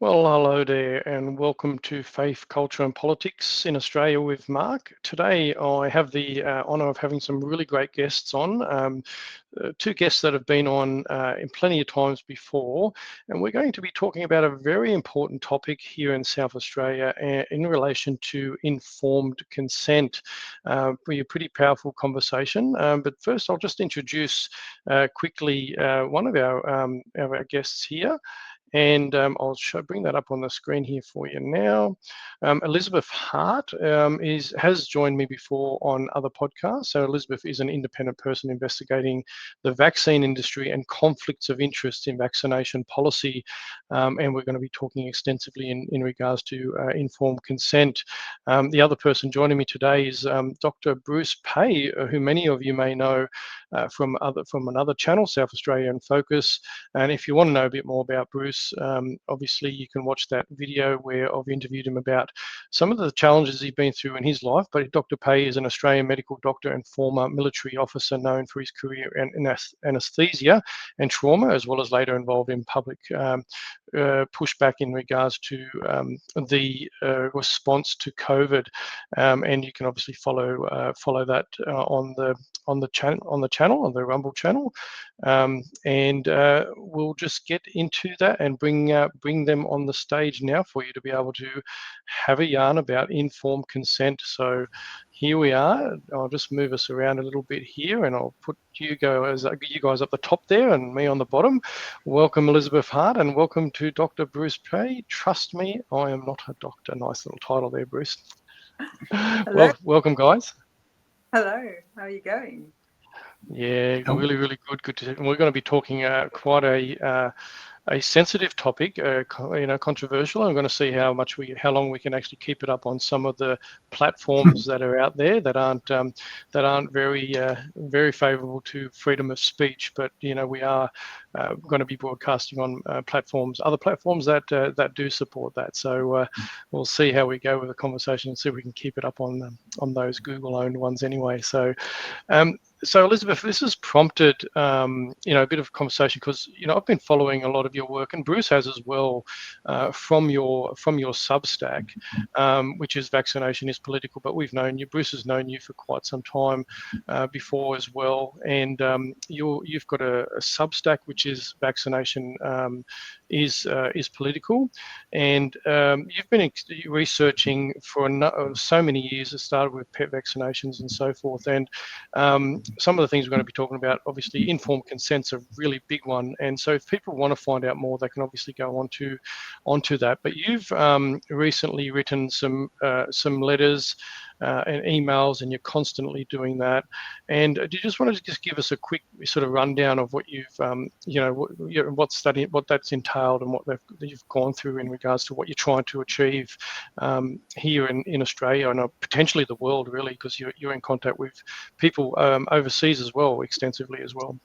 Well, hello there, and welcome to Faith, Culture and Politics in Australia with Mark. Today, I have the honour of having some really great guests on, two guests that have been on in plenty of times before, and we're going to be talking about a very important topic here in South Australia in relation to informed consent. Be a pretty powerful conversation, but first I'll just introduce quickly one of our guests here. And I'll bring that up on the screen here for you now. Elizabeth Hart has joined me before on other podcasts. So Elizabeth is an independent person investigating the vaccine industry and conflicts of interest in vaccination policy. And we're going to be talking extensively in regards to informed consent. The other person joining me today is Dr. Bruce Paix, who many of you may know from another channel, South Australia in Focus. And if you want to know a bit more about Bruce, obviously you can watch that video where I've interviewed him about some of the challenges he's been through in his life. But Dr. Paix is an Australian medical doctor and former military officer known for his career in anaesthesia and trauma, as well as later involved in public pushback in regards to the response to COVID. And you can obviously follow that on the channel on the Rumble channel. And we'll just get into that and bring them on the stage now for you to be able to have a yarn about informed consent. So here we are. I'll just move us around a little bit here, and I'll put you guys up the top there and me on the bottom. Welcome, Elizabeth Hart, and welcome to Dr. Bruce Paix. Trust me, I am not a doctor. Nice little title there, Bruce. Hello. Welcome, guys. Hello. How are you going? Yeah, really, really good. Good to see. And we're going to be talking quite a sensitive topic, controversial. I'm going to see how long we can actually keep it up on some of the platforms that are out there that aren't very favourable to freedom of speech. But we are going to be broadcasting on other platforms that do support that. So we'll see how we go with the conversation and see if we can keep it up on those Google-owned ones anyway. So Elizabeth, this has prompted a bit of conversation because I've been following a lot of your work, and Bruce has as well, from your Substack, which is Vaccination is Political. But Bruce has known you for quite some time before as well, and you've got a Substack which is Vaccination is Political, and you've been researching for so many years. It started with pet vaccinations and so forth, and some of the things we're going to be talking about, obviously, informed consent's a really big one. And so if people want to find out more, they can obviously go onto that. But you've recently written some letters and emails, and you're constantly doing that. And do you just want to just give us a quick sort of rundown of what you've, what that's entailed and that you've gone through in regards to what you're trying to achieve here in Australia and potentially the world, really, because you're in contact with people overseas as well, extensively as well.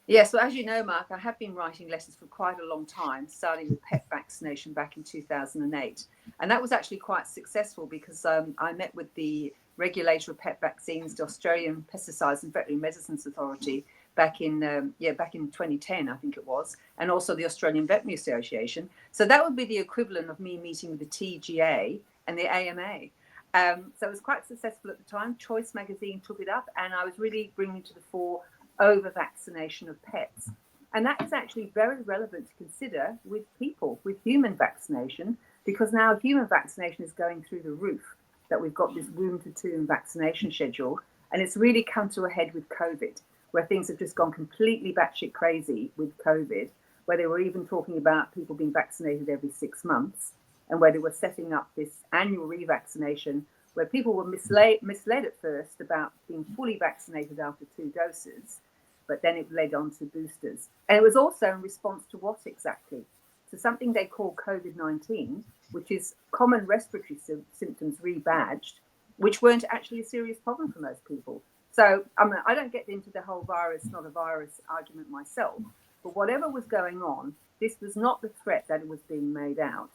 Yes, well, as you know, Mark, I have been writing letters for quite a long time, starting with pet vaccination back in 2008. And that was actually quite successful because I met with the regulator of pet vaccines, the Australian Pesticides and Veterinary Medicines Authority, back in 2010, I think it was, and also the Australian Veterinary Association. So that would be the equivalent of me meeting with the TGA and the AMA. So it was quite successful at the time. Choice magazine took it up, and I was really bringing to the fore over-vaccination of pets. And that is actually very relevant to consider with people, with human vaccination, because now human vaccination is going through the roof, that we've got this room-to-tomb vaccination schedule, and it's really come to a head with COVID, where things have just gone completely batshit crazy with COVID, where they were even talking about people being vaccinated every 6 months, and where they were setting up this annual revaccination where people were misled at first about being fully vaccinated after 2 doses, but then it led on to boosters. And it was also in response to what exactly? To something they call COVID-19, which is common respiratory symptoms rebadged, which weren't actually a serious problem for most people. So I don't get into the whole virus, not a virus argument myself, but whatever was going on, this was not the threat that it was being made out.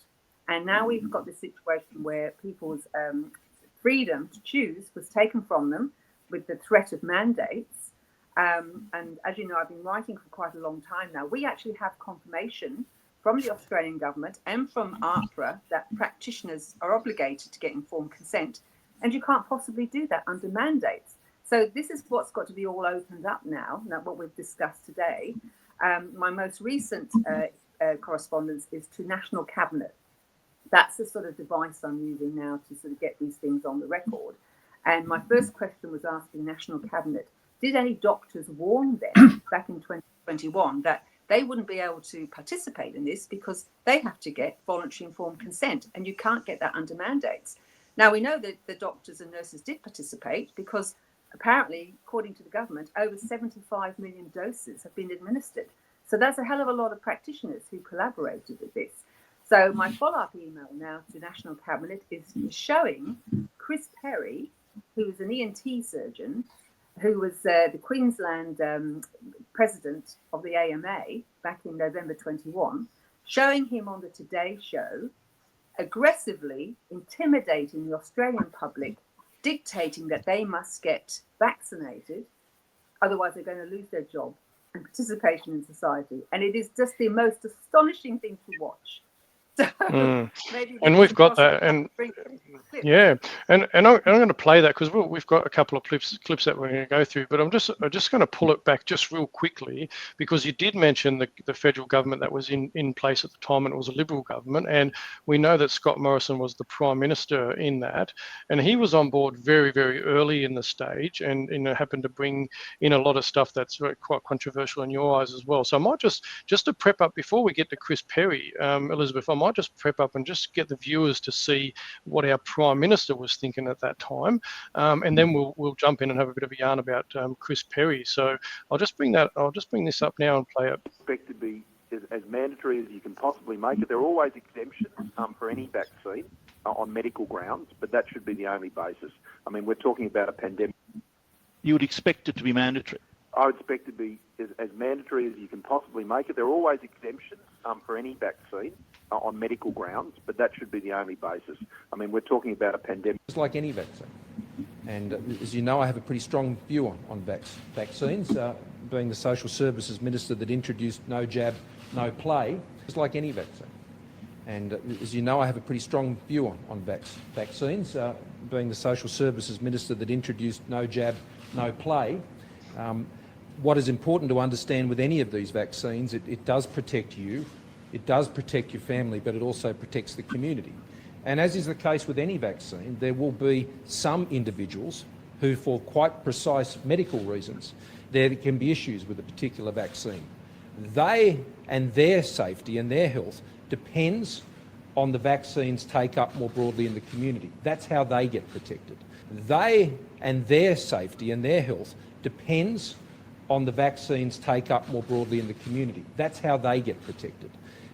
And now we've got this situation where people's freedom to choose was taken from them with the threat of mandates. And as you know, I've been writing for quite a long time now. We actually have confirmation from the Australian government and from AHPRA that practitioners are obligated to get informed consent, and you can't possibly do that under mandates. So this is what's got to be all opened up now, what we've discussed today. My most recent correspondence is to National Cabinet. That's the sort of device I'm using now to sort of get these things on the record. And my first question was asking National Cabinet, did any doctors warn them back in 2021 that they wouldn't be able to participate in this because they have to get voluntary informed consent, and you can't get that under mandates. Now, we know that the doctors and nurses did participate because apparently, according to the government, over 75 million doses have been administered. So that's a hell of a lot of practitioners who collaborated with this. So my follow-up email now to National Cabinet is showing Chris Perry, who is an ENT surgeon, who was the Queensland president of the AMA back in November 21, showing him on the Today Show, aggressively intimidating the Australian public, dictating that they must get vaccinated, otherwise they're going to lose their job and participation in society. And it is just the most astonishing thing to watch. So maybe and we've got that, and yeah, and I'm going to play that because we've got a couple of clips that we're going to go through, but I'm just going to pull it back just real quickly because you did mention the federal government that was in place at the time, and it was a Liberal government, and we know that Scott Morrison was the Prime Minister in that, and he was on board very, very early in the stage, and happened to bring in a lot of stuff that's quite controversial in your eyes as well. So I might just to prep up before we get to Chris Perry, Elizabeth, I might just prep up and just get the viewers to see what our Prime Minister was thinking at that time, and then we'll jump in and have a bit of a yarn about Chris Perry. So I'll just bring this up now and play it. Expect to be as mandatory as you can possibly make it. There are always exemptions for any vaccine on medical grounds, but that should be the only basis. I mean, we're talking about a pandemic. You would expect it to be mandatory? I would expect it to be as mandatory as you can possibly make it. There are always exemptions for any vaccine on medical grounds, but that should be the only basis. I mean, we're talking about a pandemic. It's like any vaccine. And as you know, I have a pretty strong view on vaccines, being the Social Services Minister that introduced no jab, no play. It's like any vaccine. And as you know, I have a pretty strong view on vaccines, being the Social Services Minister that introduced no jab, no play. What is important to understand with any of these vaccines, it does protect you, it does protect your family, but it also protects the community. And as is the case with any vaccine, there will be some individuals who, for quite precise medical reasons, there can be issues with a particular vaccine. They and their safety and their health depends on the vaccine's take-up more broadly in the community. That's how they get protected. They and their safety and their health depends on the vaccine's take-up more broadly in the community. That's how they get protected.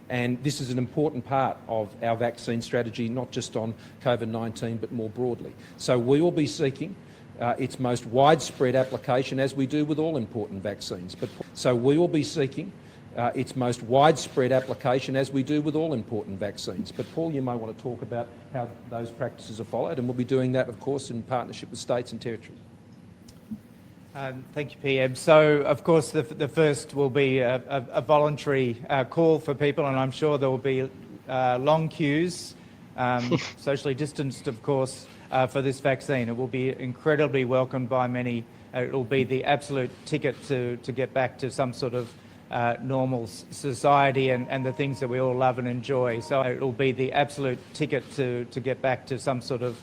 And this is an important part of our vaccine strategy, not just on COVID-19, but more broadly. So we will be seeking its most widespread application, as we do with all important vaccines. So we will be seeking its most widespread application, as we do with all important vaccines. But Paul, you may want to talk about how those practices are followed, and we'll be doing that, of course, in partnership with states and territories. Thank you, PM. So, of course, the first will be a voluntary call for people, and I'm sure there will be long queues, socially distanced, of course, for this vaccine. It will be incredibly welcomed by many. It will be the absolute ticket to get back to some sort of normal society and the things that we all love and enjoy. So it will be the absolute ticket to get back to some sort of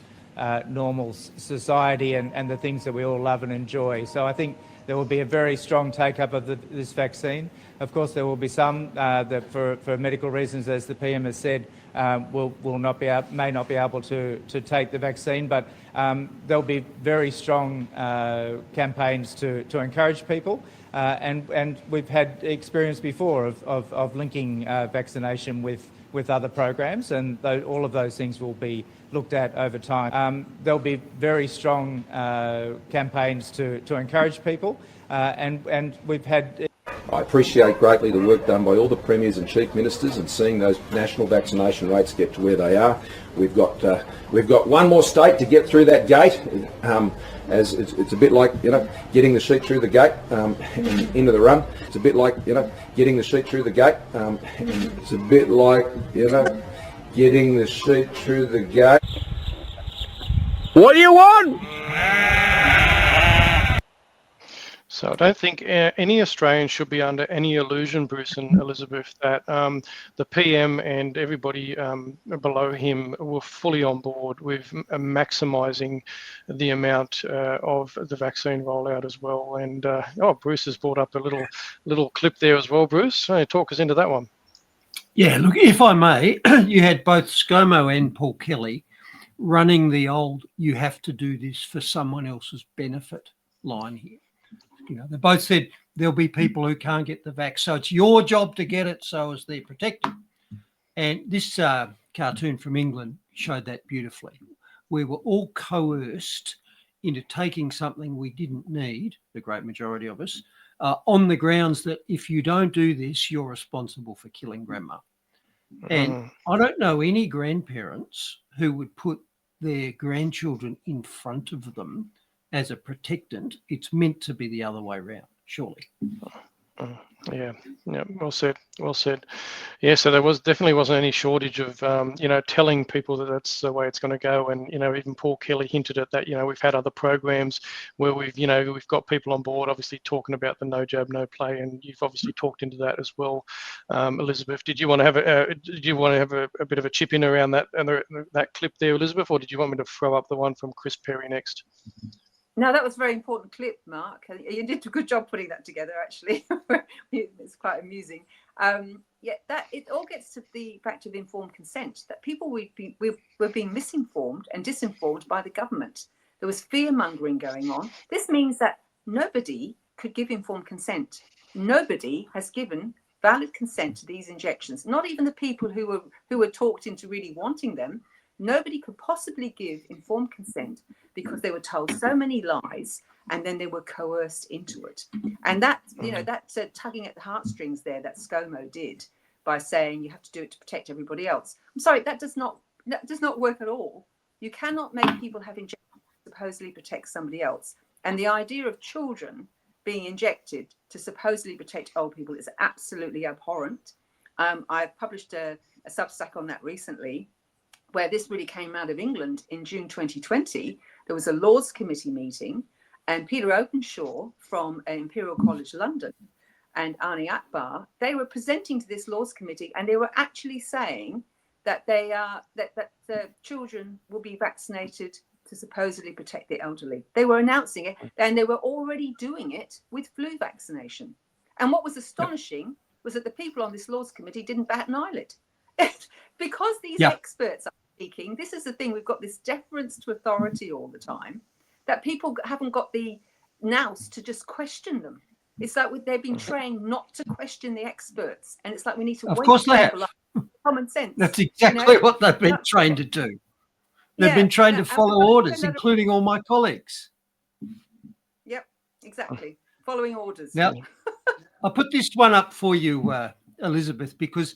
normal society and the things that we all love and enjoy. So I think there will be a very strong take-up of this vaccine. Of course, there will be some that, for medical reasons, as the PM has said, may not be able to take the vaccine, but there'll be very strong campaigns to encourage people. And we've had experience before of linking vaccination with other programs, and all of those things will be looked at over time. There'll be very strong campaigns to encourage people, and we've had... I appreciate greatly the work done by all the premiers and chief ministers and seeing those national vaccination rates get to where they are. We've got one more state to get through that gate. As it's a bit like, you know, getting the sheep through the gate and into the run. It's a bit like, you know, getting the sheep through the gate. And it's a bit like, you know, getting the sheep through the gate. What do you want? So I don't think any Australian should be under any illusion, Bruce and Elizabeth, that the PM and everybody below him were fully on board with maximising the amount of the vaccine rollout as well. And Bruce has brought up a little clip there as well. Bruce, talk us into that one. Yeah, look, if I may, you had both ScoMo and Paul Kelly running the old "you have to do this for someone else's benefit" line here. You know, they both said there'll be people who can't get the vax, so it's your job to get it so as they're protected. And this cartoon from England showed that beautifully. We were all coerced into taking something we didn't need, the great majority of us, on the grounds that if you don't do this, you're responsible for killing grandma. And I don't know any grandparents who would put their grandchildren in front of them as a protectant. It's meant to be the other way around, surely. Yeah, well said. Yeah, so there definitely wasn't any shortage of telling people that that's the way it's going to go. And even Paul Kelly hinted at that. We've had other programs where we've got people on board, obviously talking about the no jab, no play, and you've obviously talked into that as well. Elizabeth, did you want to have a bit of a chip in around that and that clip there, Elizabeth, or did you want me to throw up the one from Chris Perry next? No, that was a very important clip, Mark. You did a good job putting that together, actually. It's quite amusing. That it all gets to the fact of informed consent, that people were being misinformed and disinformed by the government. There was fear-mongering going on. This means that nobody could give informed consent. Nobody has given valid consent to these injections, not even the people who were talked into really wanting them. Nobody could possibly give informed consent because they were told so many lies and then they were coerced into it. And that's tugging at the heartstrings there that ScoMo did by saying you have to do it to protect everybody else. I'm sorry, that does not work at all. You cannot make people have injections to supposedly protect somebody else. And the idea of children being injected to supposedly protect old people is absolutely abhorrent. I've published a Substack on that recently, where this really came out of England in June 2020. There was a Lords Committee meeting, and Peter Openshaw from Imperial College London and Ani Akbar, they were presenting to this Lords Committee, and they were actually saying that that the children will be vaccinated to supposedly protect the elderly. They were announcing it, and they were already doing it with flu vaccination. And what was astonishing was that the people on this Lords Committee didn't bat an eyelid. Because these experts are speaking, this is the thing, we've got this deference to authority all the time, that people haven't got the nous to just question them. It's like they've been trained not to question the experts, and it's like we need to of course they have. Common sense. That's exactly what they've been trained to do. They've been trained to follow orders, including all my colleagues. Yep, exactly. Following orders. Now, I'll put this one up for you, Elizabeth, because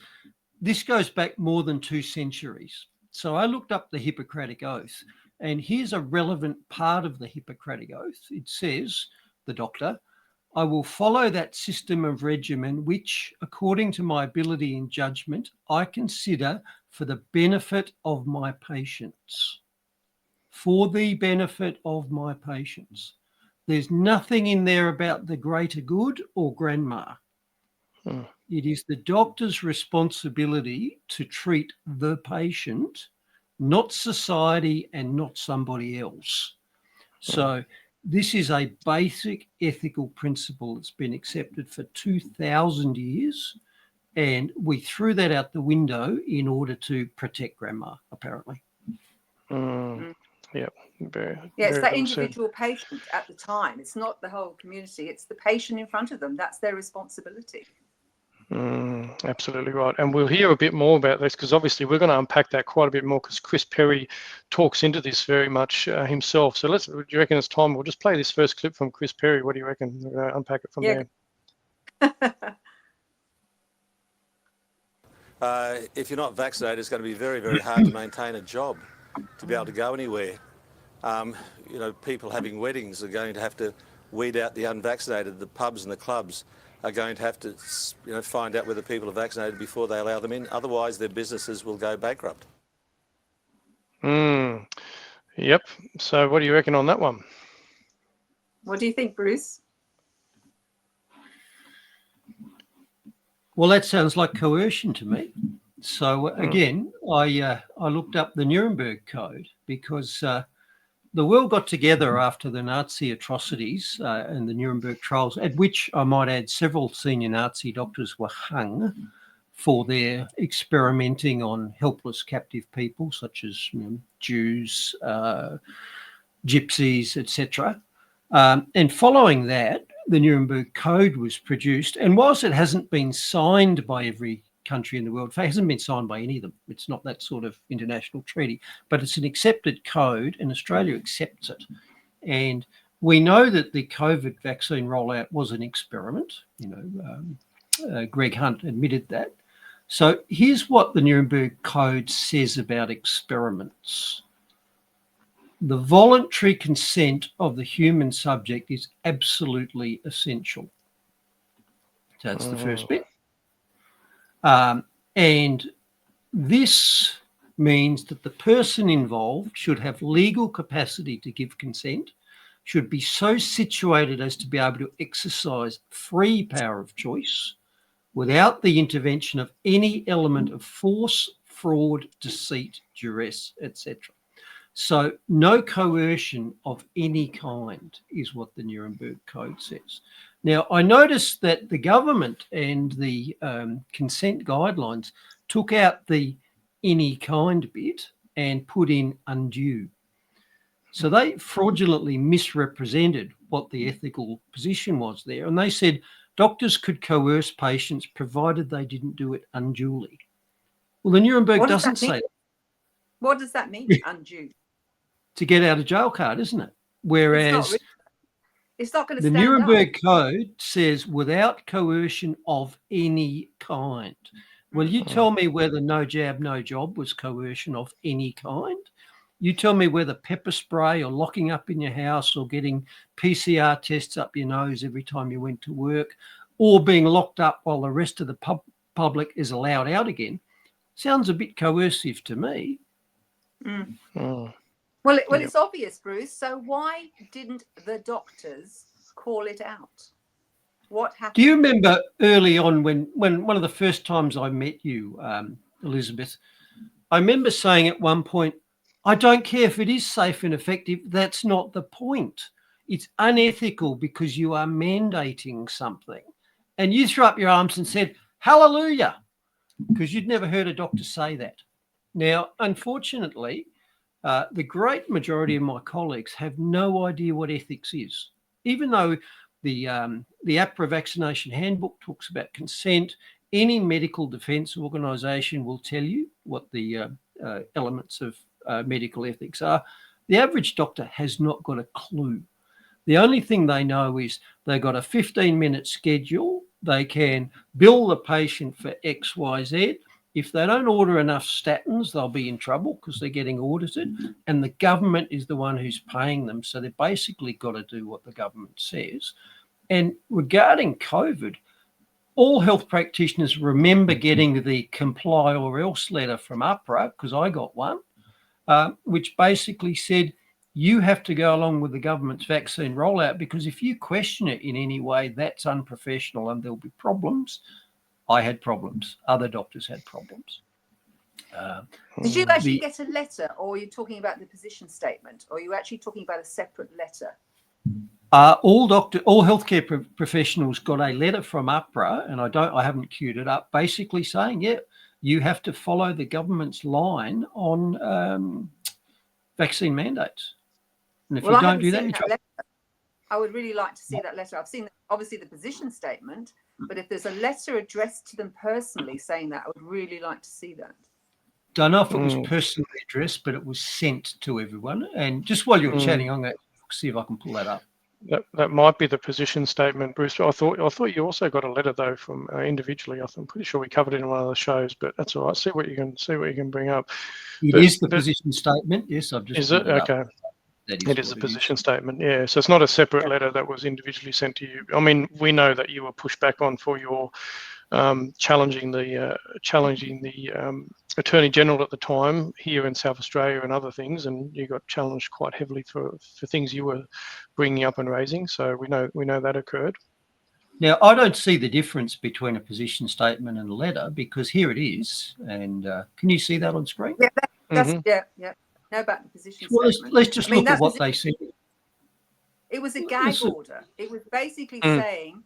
this goes back more than 2 centuries. So I looked up the Hippocratic Oath, and here's a relevant part of the Hippocratic Oath. It says, the doctor, I will follow that system of regimen which, according to my ability and judgment, I consider for the benefit of my patients. For the benefit of my patients. There's nothing in there about the greater good or grandma. It is the doctor's responsibility to treat the patient, not society and not somebody else. So this is a basic ethical principle that's been accepted for 2,000 years, and we threw that out the window in order to protect grandma, apparently. Yep. It's that individual patient at the time. It's not the whole community. It's the patient in front of them. That's their responsibility. Absolutely right. And we'll hear a bit more about this because obviously we're going to unpack that quite a bit more because Chris Perry talks into this very much himself. So do you reckon it's time? We'll just play this first clip from Chris Perry. What do you reckon? Unpack it from there. If you're not vaccinated, it's going to be very, very hard to maintain a job, to be able to go anywhere. You know, people having weddings are going to have to weed out the unvaccinated. The pubs and the clubs are going to have to, you know, find out whether people are vaccinated before they allow them in. Otherwise, their businesses will go bankrupt. Yep. So what do you reckon on that one? What do you think, Bruce? Well, that sounds like coercion to me. So again, I looked up the Nuremberg Code because the world got together after the Nazi atrocities and the Nuremberg trials, at which I might add several senior Nazi doctors were hung for their experimenting on helpless captive people such as Jews, gypsies, etc. And following that, the Nuremberg Code was produced. And whilst it hasn't been signed by every country in the world, it hasn't been signed by any of them. It's not that sort of international treaty, but it's an accepted code and Australia accepts it. And we know that the COVID vaccine rollout was an experiment. Greg Hunt admitted that. So here's what the Nuremberg Code says about experiments. The voluntary consent of the human subject is absolutely essential. So that's the first bit. And this means that the person involved should have legal capacity to give consent, should be so situated as to be able to exercise free power of choice without the intervention of any element of force, fraud, deceit, duress, etc. So no coercion of any kind is what the Nuremberg Code says. Now, I noticed that the government and the consent guidelines took out the any kind bit and put in undue. So they fraudulently misrepresented what the ethical position was there. And they said doctors could coerce patients provided they didn't do it unduly. Well, the Nuremberg doesn't say that. What does that mean, undue? To get out of jail card, isn't it? Whereas it's not going to the stand Nuremberg up. Code says without coercion of any kind. Well, you tell me whether no jab, no job was coercion of any kind. You tell me whether pepper spray or locking up in your house or getting PCR tests up your nose every time you went to work or being locked up while the rest of the public is allowed out again sounds a bit coercive to me. Well, it's obvious, Bruce. So why didn't the doctors call it out? What happened? Do you remember early on when one of the first times I met you, Elizabeth, I remember saying at one point, I don't care if it is safe and effective. That's not the point. It's unethical because you are mandating something. And you threw up your arms and said, hallelujah, because you'd never heard a doctor say that. Now, unfortunately, the great majority of my colleagues have no idea what ethics is, even though the APRA vaccination handbook talks about consent. Any medical defence organisation will tell you what the elements of medical ethics are. The average doctor has not got a clue. The only thing they know is they've got a 15-minute schedule. They can bill the patient for X, Y, Z. If they don't order enough statins, they'll be in trouble because they're getting audited, and the government is the one who's paying them. So they've basically got to do what the government says. And regarding COVID, all health practitioners remember getting the comply or else letter from APRA, because I got one, which basically said you have to go along with the government's vaccine rollout, because if you question it in any way, that's unprofessional and there'll be problems. I had problems. Other doctors had problems. Did you actually get a letter, or are you talking about the position statement, or are you actually talking about a separate letter? All healthcare professionals got a letter from APRA, and I haven't queued it up, basically saying, yeah, you have to follow the government's line on vaccine mandates. And if you don't do that, I would really like to see that letter. I've seen obviously the position statement, but if there's a letter addressed to them personally saying that, I would really like to see that. Don't know if it was personally addressed, but it was sent to everyone. And just while you're chatting, I'm going to see if I can pull that up. That might be the position statement, Bruce. I thought you also got a letter though from individually. I'm pretty sure we covered it in one of the shows, but that's all right. See what you can bring up. It is the position statement. Yes, I've just is it pulled it up. okay? That It is the what position statement. Yeah. So it's not a separate letter that was individually sent to you. I mean, we know that you were pushed back on for your challenging the Attorney General at the time here in South Australia and other things, and you got challenged quite heavily for things you were bringing up and raising. So we know that occurred. Now, I don't see the difference between a position statement and a letter, because here it is. And can you see that on screen? Yeah, that's yeah. Know about the position statement. Let's just look at what they said. It was a gag order. It was basically saying,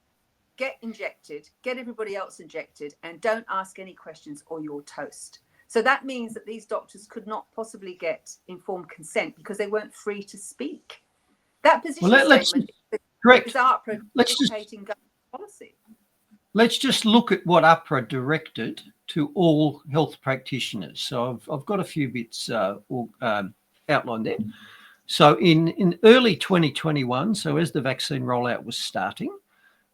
get injected, get everybody else injected, and don't ask any questions or you're toast. So that means that these doctors could not possibly get informed consent because they weren't free to speak. That position statement is AHPRA dictating government policy. Let's just look at what AHPRA directed to all health practitioners. So I've got a few bits outlined there. So in early 2021, so as the vaccine rollout was starting,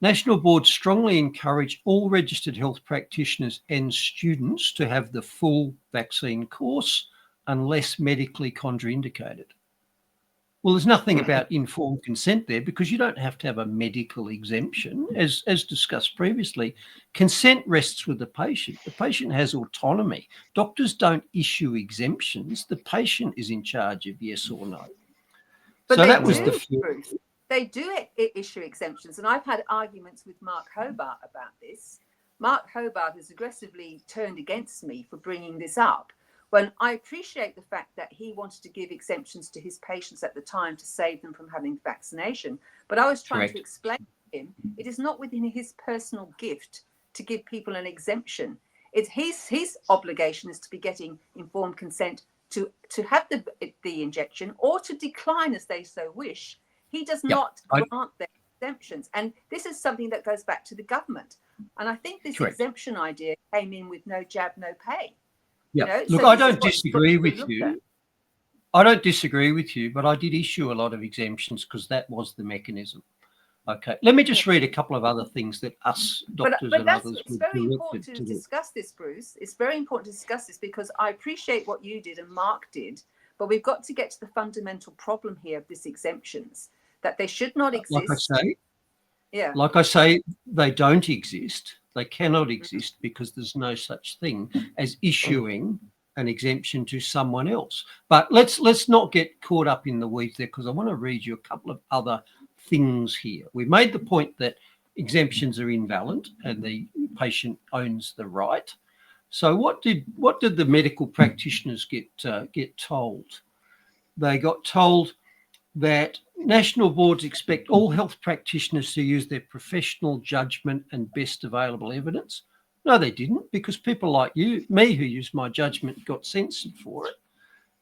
National Board strongly encouraged all registered health practitioners and students to have the full vaccine course unless medically contraindicated. Well, there's nothing about informed consent there, because you don't have to have a medical exemption. As discussed previously, consent rests with the patient. The patient has autonomy. Doctors don't issue exemptions. The patient is in charge of yes or no. But so they that was do, the Bruce. They do issue exemptions, and I've had arguments with Mark Hobart about this. Mark Hobart has aggressively turned against me for bringing this up, when I appreciate the fact that he wanted to give exemptions to his patients at the time to save them from having vaccination. But I was trying to explain to him, it is not within his personal gift to give people an exemption. It's his obligation is to be getting informed consent to have the injection, or to decline as they so wish. He does not grant their exemptions. And this is something that goes back to the government. And I think this exemption idea came in with no jab, no pay. Yeah. You know? Look, So I this is don't disagree with you. I don't disagree with you, but I did issue a lot of exemptions because that was the mechanism. Okay. Let me just read a couple of other things that us doctors and others it's very important to discuss this, Bruce. It's very important to discuss this, because I appreciate what you did and Mark did, but we've got to get to the fundamental problem here of these exemptions, that they should not exist. Like I say, they don't exist. They cannot exist because there's no such thing as issuing an exemption to someone else. But let's not get caught up in the weeds there, because I want to read you a couple of other things here. We made the point that exemptions are invalid and the patient owns the right. So what did the medical practitioners get told? They got told that national boards expect all health practitioners to use their professional judgment and best available evidence. No, they didn't, because people like me who use my judgment got censored for it.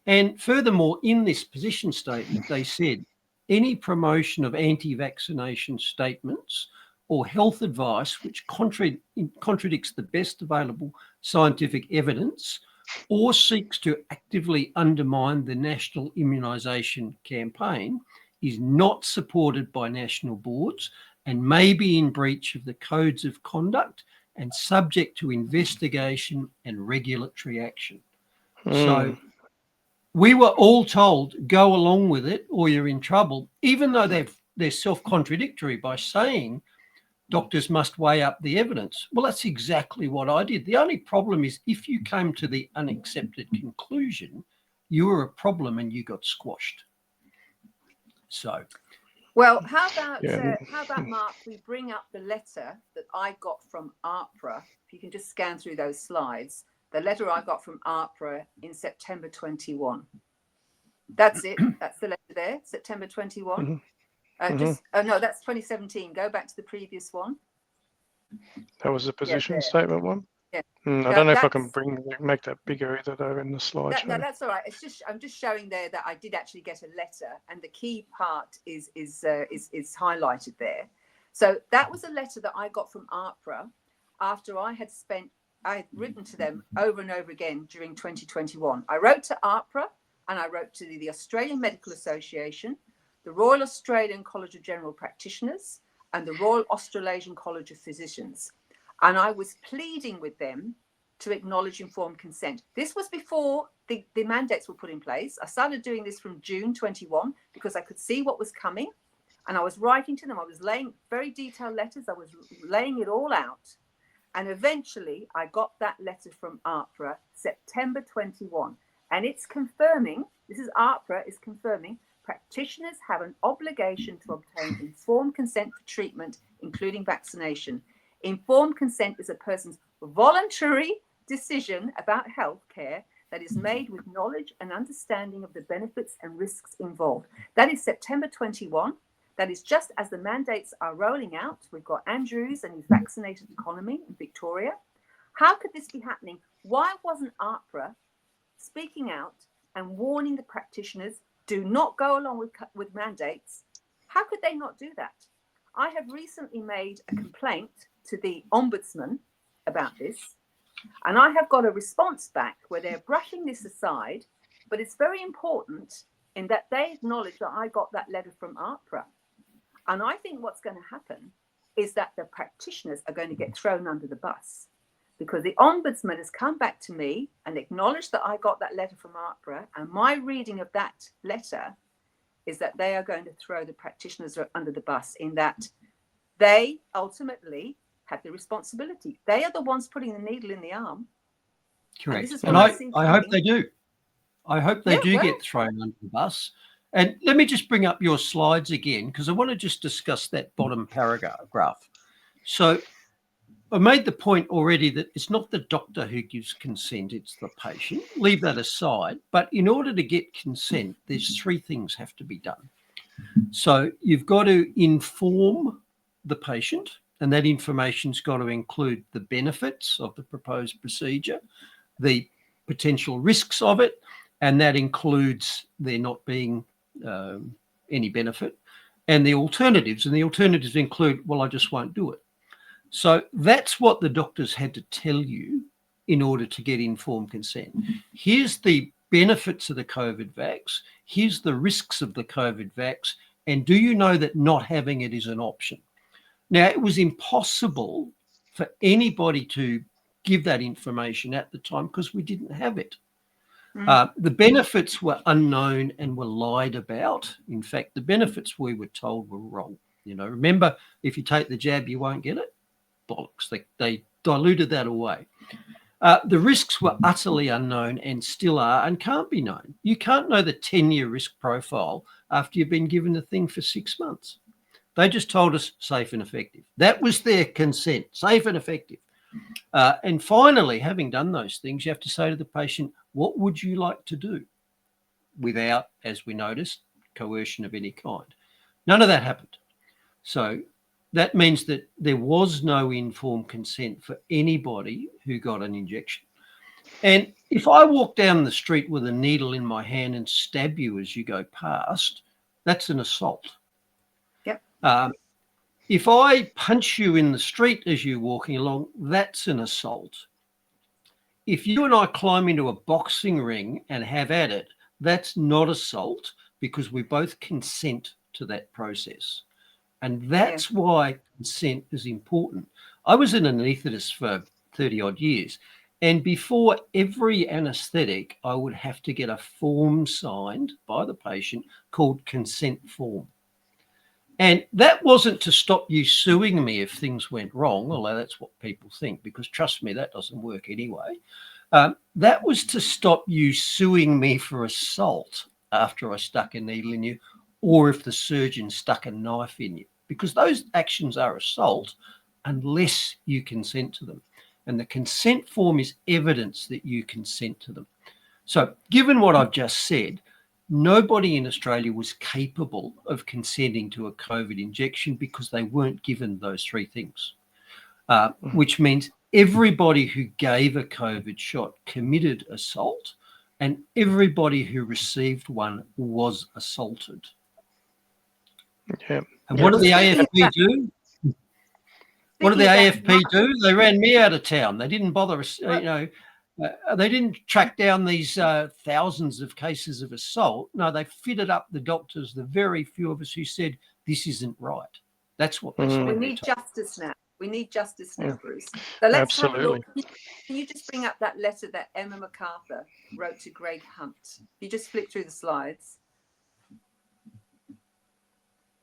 And furthermore, in this position statement, they said any promotion of anti-vaccination statements or health advice which contradicts the best available scientific evidence or seeks to actively undermine the national immunisation campaign is not supported by national boards and may be in breach of the codes of conduct and subject to investigation and regulatory action. So we were all told, go along with it or you're in trouble, even though they're self-contradictory by saying doctors must weigh up the evidence. Well, that's exactly what I did. The only problem is if you came to the unaccepted conclusion, you were a problem and you got squashed. So, well, how about Mark, we bring up the letter that I got from AHPRA. If you can just scan through those slides, the letter I got from AHPRA in September 21. That's it. That's the letter there, September 21. No, that's 2017. Go back to the previous one. That was the position statement one. Yeah. I don't know if I can make that bigger either though in the slideshow. No, that's all right. I'm just showing there that I did actually get a letter, and the key part is highlighted there. So that was a letter that I got from AHPRA after I had written to them over and over again during 2021. I wrote to AHPRA and I wrote to the Australian Medical Association, the Royal Australian College of General Practitioners, and the Royal Australasian College of Physicians. And I was pleading with them to acknowledge informed consent. This was before the mandates were put in place. I started doing this from June 21 because I could see what was coming. And I was writing to them. I was laying very detailed letters. I was laying it all out. And eventually I got that letter from AHPRA, September 21. And it's confirming, AHPRA is confirming, practitioners have an obligation to obtain informed consent for treatment, including vaccination. Informed consent is a person's voluntary decision about healthcare that is made with knowledge and understanding of the benefits and risks involved. That is September 21. That is just as the mandates are rolling out. We've got Andrews and his vaccinated economy in Victoria. How could this be happening? Why wasn't AHPRA speaking out and warning the practitioners, do not go along with mandates? How could they not do that? I have recently made a complaint to the Ombudsman about this, and I have got a response back where they're brushing this aside, but it's very important in that they acknowledge that I got that letter from AHPRA. And I think what's going to happen is that the practitioners are going to get thrown under the bus, because the Ombudsman has come back to me and acknowledged that I got that letter from AHPRA, and my reading of that letter is that they are going to throw the practitioners under the bus, in that they ultimately have the responsibility. They are the ones putting the needle in the arm. Correct. And I hope they do. I hope they do get thrown under the bus. And let me just bring up your slides again, because I want to just discuss that bottom paragraph. So I made the point already that it's not the doctor who gives consent, it's the patient. Leave that aside. But in order to get consent, there's three things have to be done. So you've got to inform the patient, and that information's got to include the benefits of the proposed procedure, the potential risks of it, and that includes there not being any benefit, and the alternatives. And the alternatives include, well, I just won't do it. So that's what the doctors had to tell you in order to get informed consent. Here's the benefits of the COVID vax. Here's the risks of the COVID vax. And do you know that not having it is an option? Now, it was impossible for anybody to give that information at the time because we didn't have it. The benefits were unknown and were lied about. In fact, the benefits we were told were wrong. You know, remember, if you take the jab, you won't get it. Bollocks. They diluted that away. The risks were utterly unknown and still are and can't be known. You can't know the 10-year risk profile after you've been given the thing for 6 months. They just told us safe and effective. That was their consent, safe and effective. And finally, having done those things, you have to say to the patient, what would you like to do? Without, as we noticed, coercion of any kind. None of that happened. So that means that there was no informed consent for anybody who got an injection. And if I walk down the street with a needle in my hand and stab you as you go past, that's an assault. Yep. If I punch you in the street as you're walking along, that's an assault. If you and I climb into a boxing ring and have at it, that's not assault, because we both consent to that process. And that's why consent is important. I was an anaesthetist for 30 odd years. And before every anaesthetic, I would have to get a form signed by the patient called consent form. And that wasn't to stop you suing me if things went wrong, although that's what people think, because trust me, that doesn't work anyway. That was to stop you suing me for assault after I stuck a needle in you, or if the surgeon stuck a knife in you, because those actions are assault unless you consent to them. And the consent form is evidence that you consent to them. So given what I've just said, nobody in Australia was capable of consenting to a COVID injection because they weren't given those three things, which means everybody who gave a COVID shot committed assault, and everybody who received one was assaulted. Yeah. And what did the AFP do? What did the AFP do? They ran me out of town. They didn't bother, They didn't track down these thousands of cases of assault. No, they fitted up the doctors, the very few of us who said this isn't right. That's what they said. We need justice now. We need justice now, Yeah. Bruce. So let's Absolutely. have a look. Can you just bring up that letter that Emma MacArthur wrote to Greg Hunt? You just flick through the slides.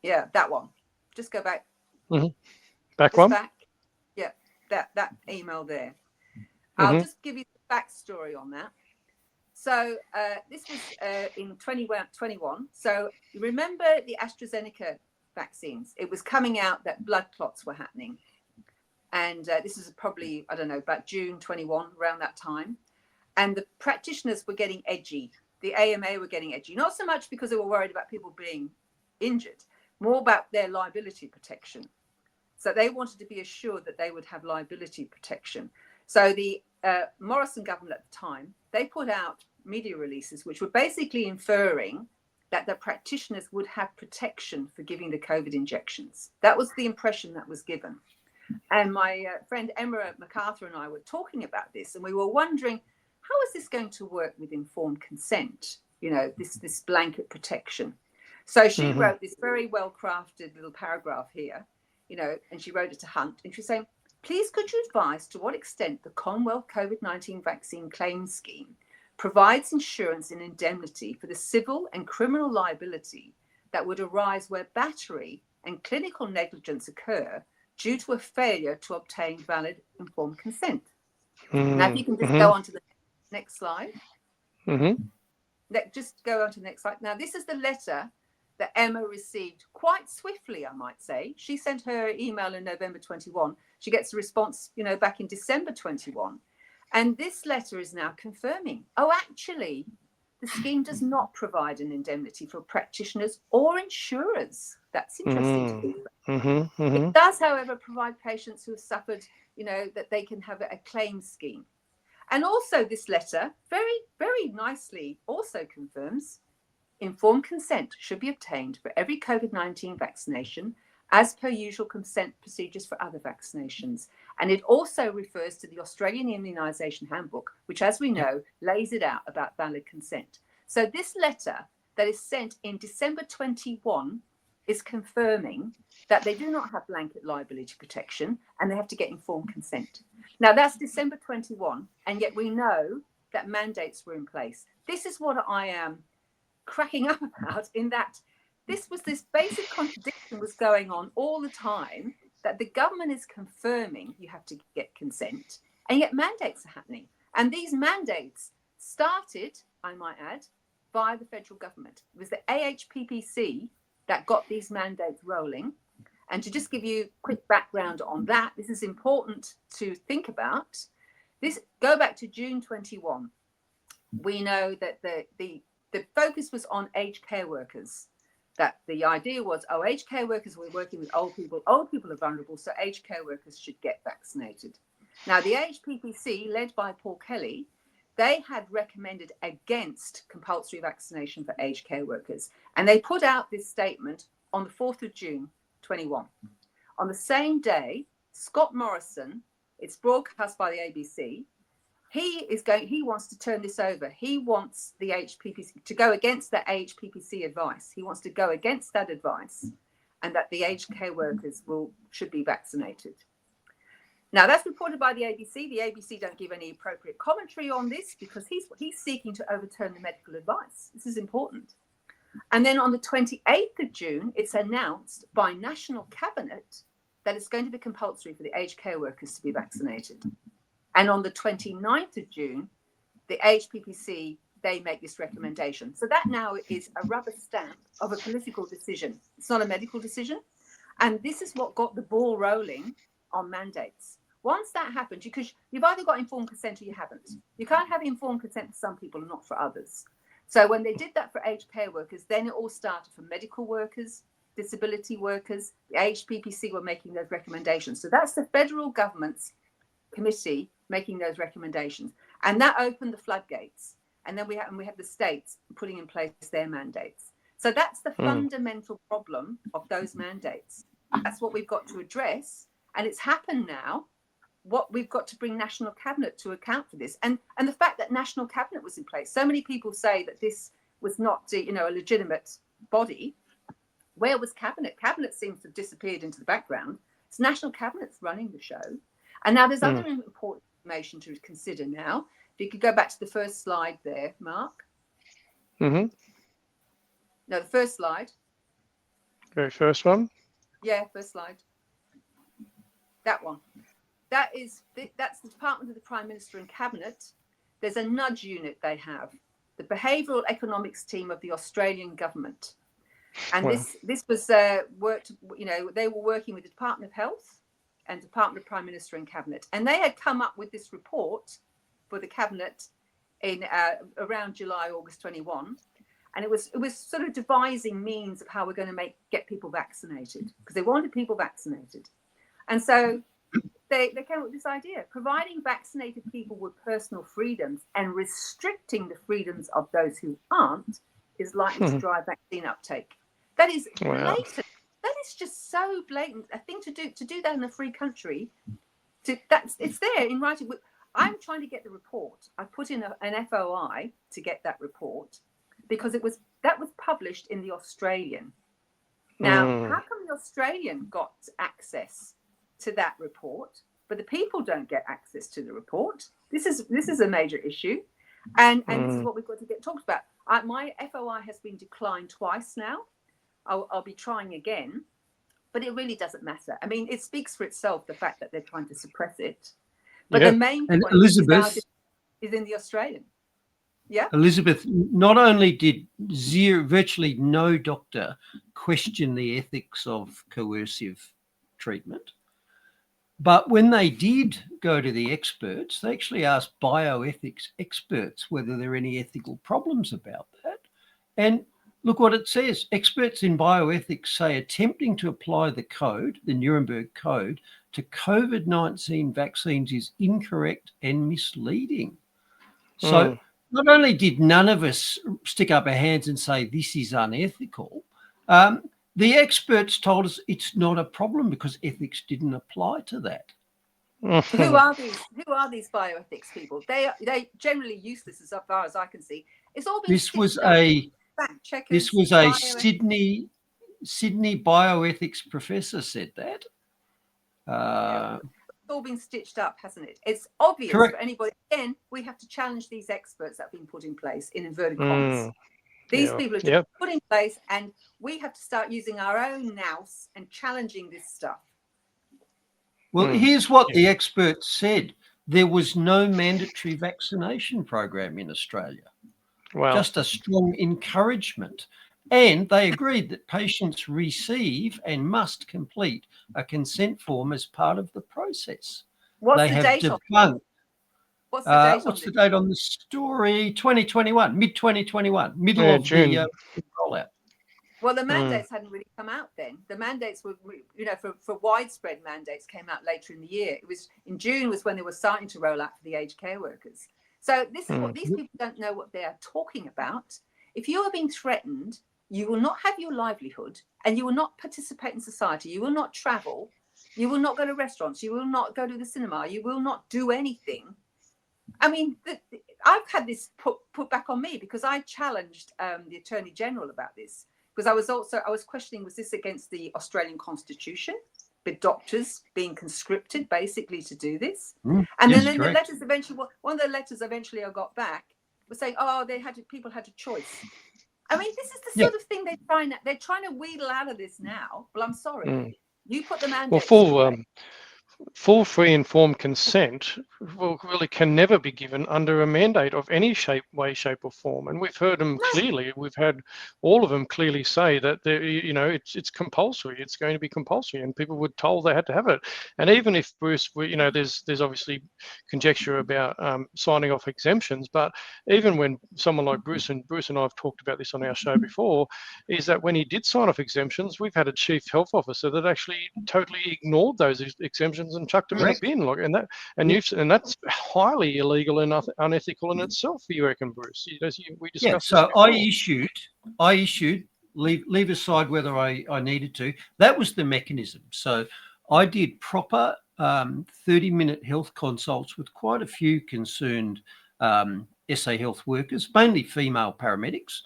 Yeah, that one. Just go back. Back Just one. back. Yeah, that email there. I'll just give you the backstory on that. So this was in 2021. So you remember the AstraZeneca vaccines? It was coming out that blood clots were happening. And this is probably, I don't know, about June 21, around that time. And the practitioners were getting edgy. The AMA were getting edgy. Not so much because they were worried about people being injured, more about their liability protection. So they wanted to be assured that they would have liability protection. So the Morrison government at the time, they put out media releases which were basically inferring that the practitioners would have protection for giving the COVID injections. That was the impression that was given. And my friend Emma MacArthur and I were talking about this, and we were wondering, how is this going to work with informed consent? You know, this blanket protection. So she wrote this very well-crafted little paragraph here, you know, and she wrote it to Hunt, and she's saying, please could you advise to what extent the Commonwealth COVID-19 vaccine claims scheme provides insurance and indemnity for the civil and criminal liability that would arise where battery and clinical negligence occur due to a failure to obtain valid informed consent. Now, if you can just go on to the next slide. Just go on to the next slide. Now, this is the letter that Emma received quite swiftly, I might say. She sent her email in November 21. She gets a response, you know, back in December 21. And this letter is now confirming, oh, actually, the scheme does not provide an indemnity for practitioners or insurers. That's interesting. It does, however, provide patients who have suffered, you know, that they can have a claim scheme. And also this letter very, very nicely also confirms informed consent should be obtained for every COVID-19 vaccination as per usual consent procedures for other vaccinations. And it also refers to the Australian Immunisation Handbook, which, as we know, lays it out about valid consent. So this letter that is sent in December 21 is confirming that they do not have blanket liability protection and they have to get informed consent. Now, that's December 21, and yet we know that mandates were in place. This is what I am cracking up about, in that this basic contradiction was going on all the time, that the government is confirming you have to get consent, and yet mandates are happening. And these mandates started, I might add, by the federal government. It was the AHPPC that got these mandates rolling. And to just give you quick background on that, this is important to think about. This go back to June 21. We know that the focus was on aged care workers. That the idea was, oh, aged care workers were working with old people. Old people are vulnerable, so aged care workers should get vaccinated. Now, the AHPPC, led by Paul Kelly, they had recommended against compulsory vaccination for aged care workers. And they put out this statement on the 4th of June, 21. On the same day, Scott Morrison, it's broadcast by the ABC, he wants to turn this over. He wants the AHPPC to go against the AHPPC advice. He wants to go against that advice, and that the aged care workers should be vaccinated. Now, that's reported by the ABC. The ABC don't give any appropriate commentary on this because he's seeking to overturn the medical advice. This is important. And then on the 28th of June, it's announced by National Cabinet that it's going to be compulsory for the aged care workers to be vaccinated. And on the 29th of June, the AHPPC, they make this recommendation. So that now is a rubber stamp of a political decision. It's not a medical decision. And this is what got the ball rolling on mandates. Once that happens, because you've either got informed consent or you haven't. You can't have informed consent for some people and not for others. So when they did that for aged care workers, then it all started for medical workers, disability workers. The AHPPC were making those recommendations. So that's the federal government's committee making those recommendations. And that opened the floodgates. And then we have the states putting in place their mandates. So that's the fundamental problem of those mandates. That's what we've got to address. And it's happened now what we've got to bring National Cabinet to account for this, and the fact that National Cabinet was in place. So many people say that this was not, a legitimate body. Where was Cabinet? Cabinet seems to have disappeared into the background. It's National Cabinet's running the show. And now there's other important information to consider now. If you could go back to the first slide there, Mark. Mm-hmm. No, the first slide. Very first one. Yeah, first slide. That one. That's the Department of the Prime Minister and Cabinet. There's a nudge unit they have, the Behavioural Economics team of the Australian government. And Wow. this was worked, they were working with the Department of Health and Department of Prime Minister and Cabinet. And they had come up with this report for the Cabinet in around July, August 21. And it was sort of devising means of how we're going to get people vaccinated, because they wanted people vaccinated. And so they came up with this idea: providing vaccinated people with personal freedoms and restricting the freedoms of those who aren't is likely to drive vaccine uptake. That is blatant. Wow. That is just so blatant. A thing to do that in a free country. It's there in writing. I'm trying to get the report. I put in an FOI to get that report because that was published in the Australian. Now, how come the Australian got access to that report, but the people don't get access to the report? This is a major issue, and this is what we've got to get talked about. My FOI has been declined twice now. I'll be trying again, but it really doesn't matter. I mean, it speaks for itself, the fact that they're trying to suppress it. But the main point Elizabeth, is in the Australian. Yeah. Elizabeth, not only did virtually no doctor question the ethics of coercive treatment, but when they did go to the experts, they actually asked bioethics experts whether there are any ethical problems about that. And look what it says. Experts in bioethics say attempting to apply the code, the Nuremberg Code, to COVID-19 vaccines is incorrect and misleading. So not only did none of us stick up our hands and say this is unethical, the experts told us it's not a problem because ethics didn't apply to that. Who are these bioethics people? They generally useless as far as I can see. It's all been This was a Sydney bioethics professor said that. It's all been stitched up, hasn't it? It's obvious Correct. for anybody. Again, we have to challenge these experts that have been put in place in inverted commas. These people are just put in place, and we have to start using our own nous and challenging this stuff. Well, here's what the experts said. There was no mandatory vaccination program in Australia. Wow. Just a strong encouragement. And they agreed that patients receive and must complete a consent form as part of the process. What's they the have date debunked. What's the date what's the date on the story? 2021, mid-2021, middle of June. the rollout. Well, the mandates hadn't really come out then. The mandates were, for widespread mandates came out later in the year. It was in June was when they were starting to roll out for the aged care workers. So this is what these people don't know what they are talking about. If you are being threatened, you will not have your livelihood and you will not participate in society. You will not travel. You will not go to restaurants. You will not go to the cinema. You will not do anything. I mean, I've had this put back on me because I challenged the Attorney General about this, because I was questioning, was this against the Australian Constitution, with doctors being conscripted basically to do this? And then the letters eventually, one of the letters eventually I got back was saying, people had a choice. I mean, this is the sort of thing they're trying to wheedle out of this now. Well, I'm sorry. You put the mandate. Well, full free informed consent really can never be given under a mandate of any way, shape or form. And we've heard them clearly. We've had all of them clearly say that it's compulsory. It's going to be compulsory, and people were told they had to have it. And even if Bruce, there's obviously conjecture about signing off exemptions, but even when someone like Bruce and I have talked about this on our show before, is that when he did sign off exemptions, we've had a chief health officer that actually totally ignored those exemptions and chucked them in a bin, and that's highly illegal and unethical in itself. You reckon, Bruce? We discussed. So I issued. Leave aside whether I needed to. That was the mechanism. So I did proper 30-minute health consults with quite a few concerned SA health workers, mainly female paramedics,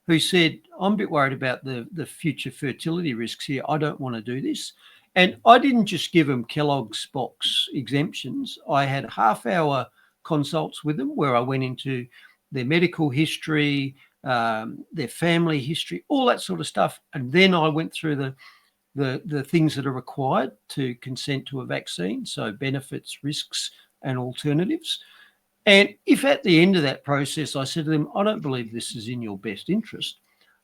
who said, I'm a bit worried about the future fertility risks here. I don't want to do this. And I didn't just give them Kellogg's box exemptions. I had half-hour consults with them where I went into their medical history, their family history, all that sort of stuff. And then I went through the things that are required to consent to a vaccine, so benefits, risks, and alternatives. And if at the end of that process I said to them, I don't believe this is in your best interest,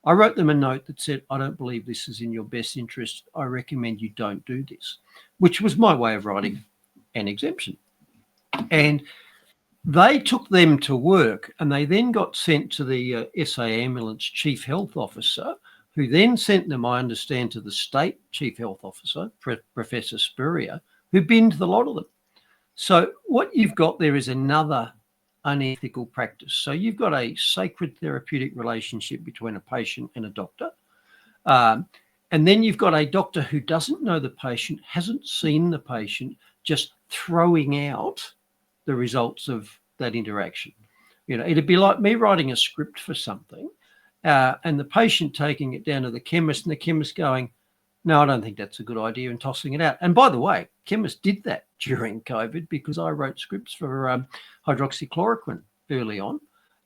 I wrote them a note that said, I don't believe this is in your best interest. I recommend you don't do this, which was my way of writing an exemption. And they took them to work, and they then got sent to the SA Ambulance Chief Health Officer, who then sent them, I understand, to the State Chief Health Officer, Professor Spurrier, who binned the lot of them. So what you've got there is another unethical practice. So you've got a sacred therapeutic relationship between a patient and a doctor. And then you've got a doctor who doesn't know the patient, hasn't seen the patient, just throwing out the results of that interaction. You know, it'd be like me writing a script for something and the patient taking it down to the chemist and the chemist going, no, I don't think that's a good idea, and tossing it out. And by the way, chemists did that during COVID because I wrote scripts for hydroxychloroquine early on,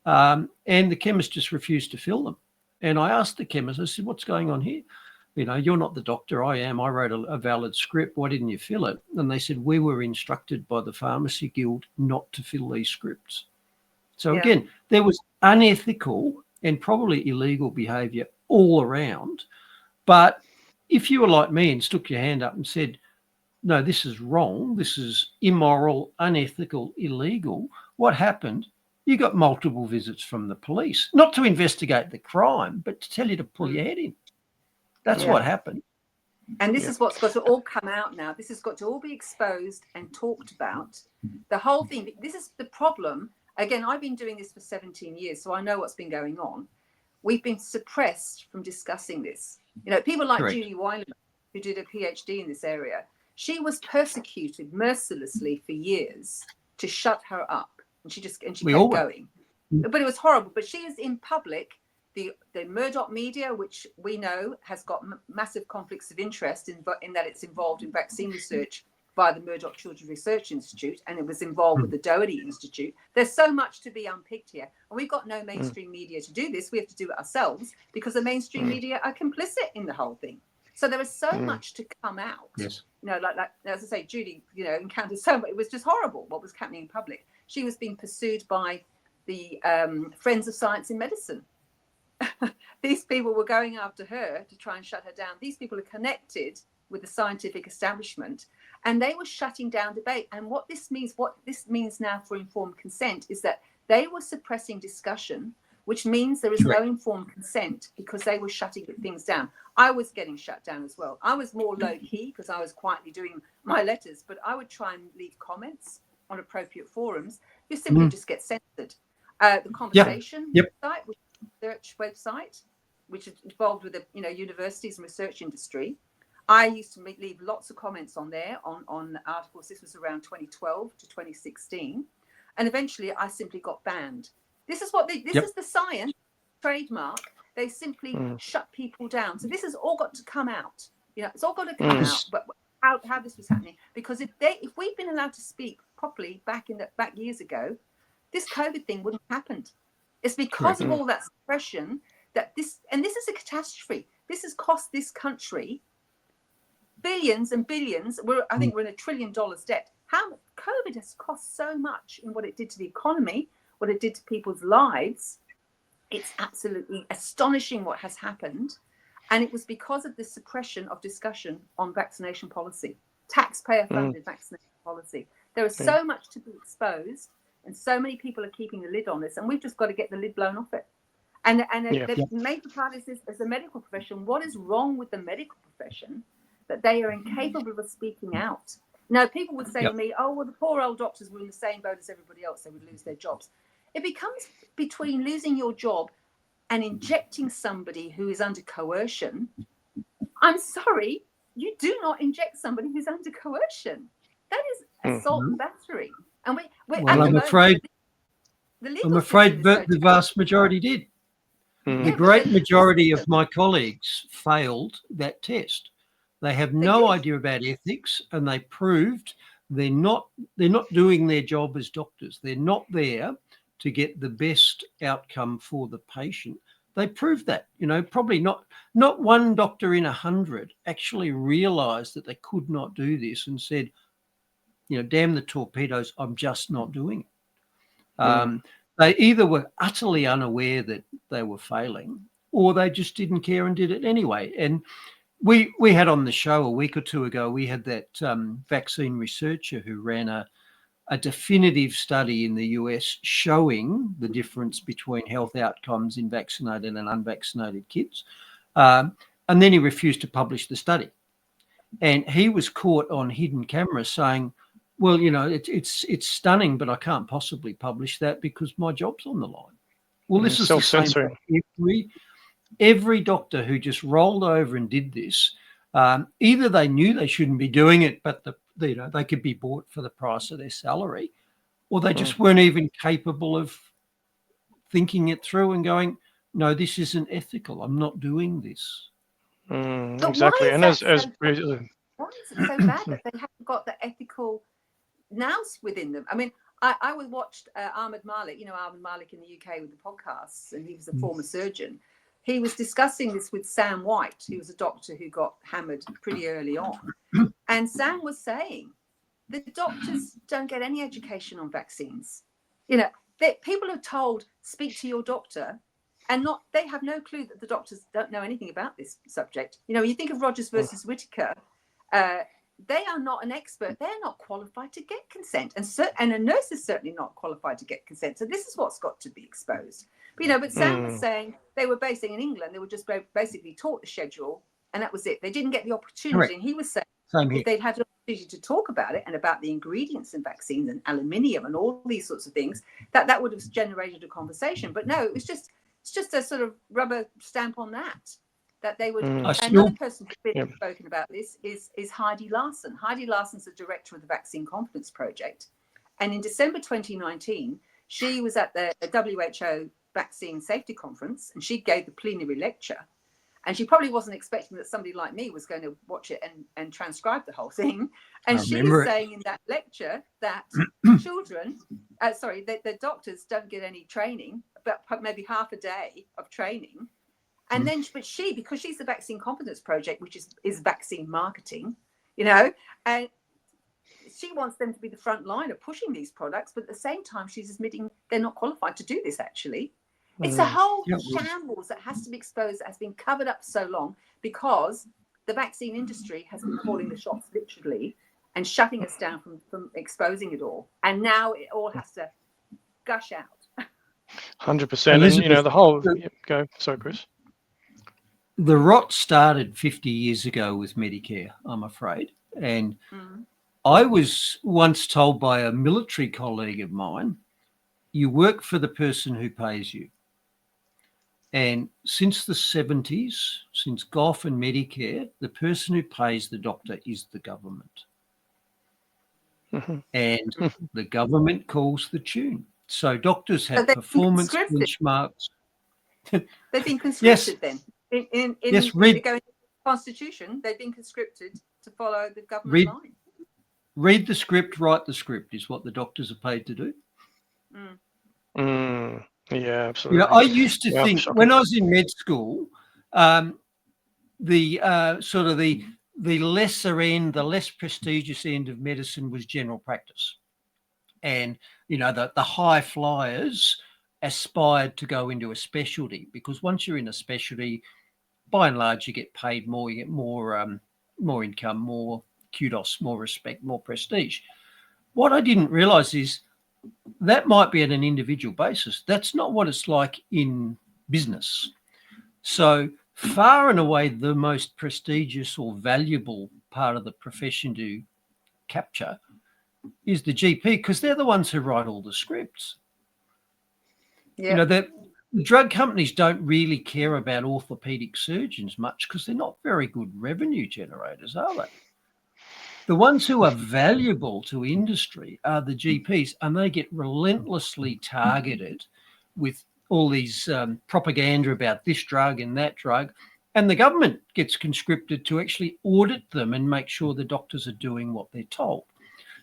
and the chemist just refused to fill them. And I asked the chemist, I said, what's going on here? You know, you're not the doctor, I am. I wrote a valid script. Why didn't you fill it? And they said, we were instructed by the Pharmacy Guild not to fill these scripts. So again, there was unethical and probably illegal behaviour all around. But if you were like me and stuck your hand up and said, no, this is wrong, this is immoral, unethical, illegal, what happened? You got multiple visits from the police, not to investigate the crime, but to tell you to pull your head in. That's what happened. And this is what's got to all come out now. This has got to all be exposed and talked about. The whole thing, this is the problem. Again, I've been doing this for 17 years, so I know what's been going on. We've been suppressed from discussing this. You know, people like Julie Weiler, who did a PhD in this area, she was persecuted mercilessly for years to shut her up. And she kept going. But it was horrible. But she is in public. The Murdoch media, which we know has got massive conflicts of interest in that it's involved in vaccine research by the Murdoch Children's Research Institute, and it was involved with the Doherty Institute. There's so much to be unpicked here. And we've got no mainstream media to do this. We have to do it ourselves because the mainstream media are complicit in the whole thing. So there is so much to come out. Yes. You know, like as I say, Judy, you know, encountered so much. It was just horrible what was happening in public. She was being pursued by the Friends of Science in Medicine. These people were going after her to try and shut her down. These people are connected with the scientific establishment, and they were shutting down debate. And what this means now for informed consent is that they were suppressing discussion, which means there is no informed consent because they were shutting things down. I was getting shut down as well. I was more low key because I was quietly doing my letters, but I would try and leave comments on appropriate forums. You simply just get censored. The Conversation website, which is a research website, which is involved with the universities and research industry. I used to leave lots of comments on there on articles. This was around 2012 to 2016, and eventually I simply got banned. This is what this is the science trademark. They simply shut people down. So this has all got to come out. You know, it's all got to come out. But how this was happening, because if we'd been allowed to speak properly back years ago, this COVID thing wouldn't have happened. It's because of all that suppression that this is a catastrophe. This has cost this country billions and billions. I think we're in $1 trillion debt. How COVID has cost so much in what it did to the economy, what it did to people's lives. It's absolutely astonishing what has happened. And it was because of the suppression of discussion on vaccination policy, taxpayer-funded vaccination policy. There is so much to be exposed, and so many people are keeping the lid on this, and we've just got to get the lid blown off it. And the major part is this, as the medical profession, what is wrong with the medical profession that they are incapable of speaking out? Now, people would say to me, oh, well, the poor old doctors were in the same boat as everybody else. They would lose their jobs. It becomes between losing your job and injecting somebody who is under coercion. I'm sorry, you do not inject somebody who's under coercion. That is assault and battery. And we're Well, I'm afraid the vast majority did. The great majority of my colleagues failed that test. They have no idea about ethics, and they proved they're not doing their job as doctors. They're not there to get the best outcome for the patient. They proved that, probably not one doctor in 100 actually realized that they could not do this and said, damn the torpedoes, I'm just not doing it. They either were utterly unaware that they were failing, or they just didn't care and did it anyway. And we had on the show a week or two ago, we had that vaccine researcher who ran a definitive study in the US showing the difference between health outcomes in vaccinated and unvaccinated kids. And then he refused to publish the study. And he was caught on hidden camera saying, well, it's stunning, but I can't possibly publish that because my job's on the line. Well, this is the same for every doctor who just rolled over and did this. Either they knew they shouldn't be doing it, but they could be bought for the price of their salary, or they just weren't even capable of thinking it through and going, no, this isn't ethical. I'm not doing this. Exactly. And why is it so bad that they haven't got the ethical nous within them? I mean, I watched Ahmed Malik, Ahmed Malik in the UK with the podcasts, and he was a former surgeon. He was discussing this with Sam White, who was a doctor who got hammered pretty early on. And Sam was saying the doctors don't get any education on vaccines. People are told, speak to your doctor, and they have no clue that the doctors don't know anything about this subject. You think of Rogers versus Whittaker, they are not an expert. They're not qualified to get consent. And a nurse is certainly not qualified to get consent. So this is what's got to be exposed. But Sam was saying they were basing in England. They were just basically taught the schedule, and that was it. They didn't get the opportunity. Correct. And he was saying if they'd had an opportunity to talk about it and about the ingredients in vaccines and aluminium and all these sorts of things, that would have generated a conversation. But no, it's just a sort of rubber stamp on that they would. Another person who's been spoken about this is Heidi Larson. Heidi Larson's the director of the Vaccine Confidence Project, and in December 2019, she was at the WHO Vaccine Safety Conference, and she gave the plenary lecture. And she probably wasn't expecting that somebody like me was going to watch it and transcribe the whole thing. And she was saying in that lecture that the doctors don't get any training, but maybe half a day of training. And then, because she's the Vaccine Confidence Project, which is vaccine marketing, and she wants them to be the front line of pushing these products, but at the same time, she's admitting they're not qualified to do this, actually. It's a whole shambles that has to be exposed, that has been covered up so long because the vaccine industry has been calling the shots literally and shutting us down from exposing it all. And now it all has to gush out. 100%. And, the whole... Go. Sorry, Chris. The rot started 50 years ago with Medicare, I'm afraid. And I was once told by a military colleague of mine, you work for the person who pays you. And since the 70s, since Goff and Medicare, the person who pays the doctor is the government. And the government calls the tune. So doctors have performance benchmarks. They've been conscripted then. In the Constitution, they've been conscripted to follow the government line. Read the script, write the script is what the doctors are paid to do. Yeah, absolutely. I used to think when I was in med school, the lesser end, the less prestigious end of medicine was general practice. And, the high flyers aspired to go into a specialty because once you're in a specialty, by and large, you get paid more, you get more income, more kudos, more respect, more prestige. What I didn't realize is that might be at an individual basis. That's not what it's like in business. So far and away, the most prestigious or valuable part of the profession to capture is the GP because they're the ones who write all the scripts. Yeah. The drug companies don't really care about orthopedic surgeons much because they're not very good revenue generators, are they? The ones who are valuable to industry are the GPs, and they get relentlessly targeted with all these propaganda about this drug and that drug. And the government gets conscripted to actually audit them and make sure the doctors are doing what they're told.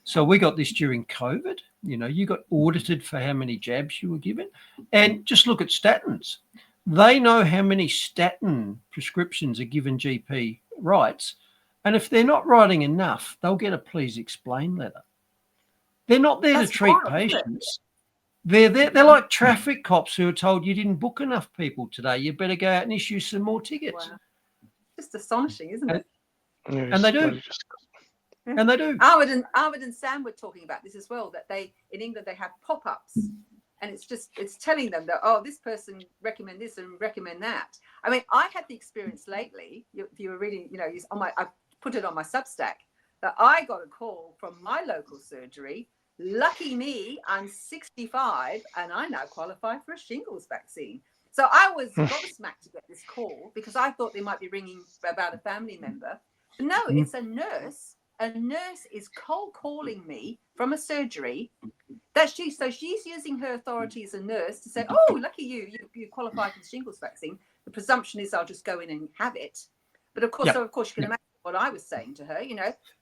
So we got this during COVID. You got audited for how many jabs you were given. And just look at statins. They know how many statin prescriptions are given GP rights. And if they're not writing enough, they'll get a please explain letter. They're not there to treat patients. They're like traffic cops who are told you didn't book enough people today. You better go out and issue some more tickets. Wow. Just astonishing, isn't it? And they do. And they do. Arvid and Sam were talking about this as well, that in England they have pop-ups, and it's telling them that, oh, this person recommend this and recommend that. I mean, I had the experience lately, if you were reading, I put it on my Substack, that I got a call from my local surgery. Lucky me, I'm 65 and I now qualify for a shingles vaccine. So I was gobsmacked to get this call because I thought they might be ringing about a family member. But no, it's a nurse. A nurse is cold calling me from a surgery that she's using her authority as a nurse to say, oh, lucky you qualify for the shingles vaccine. The presumption is I'll just go in and have it. But of course, you can imagine what I was saying to her.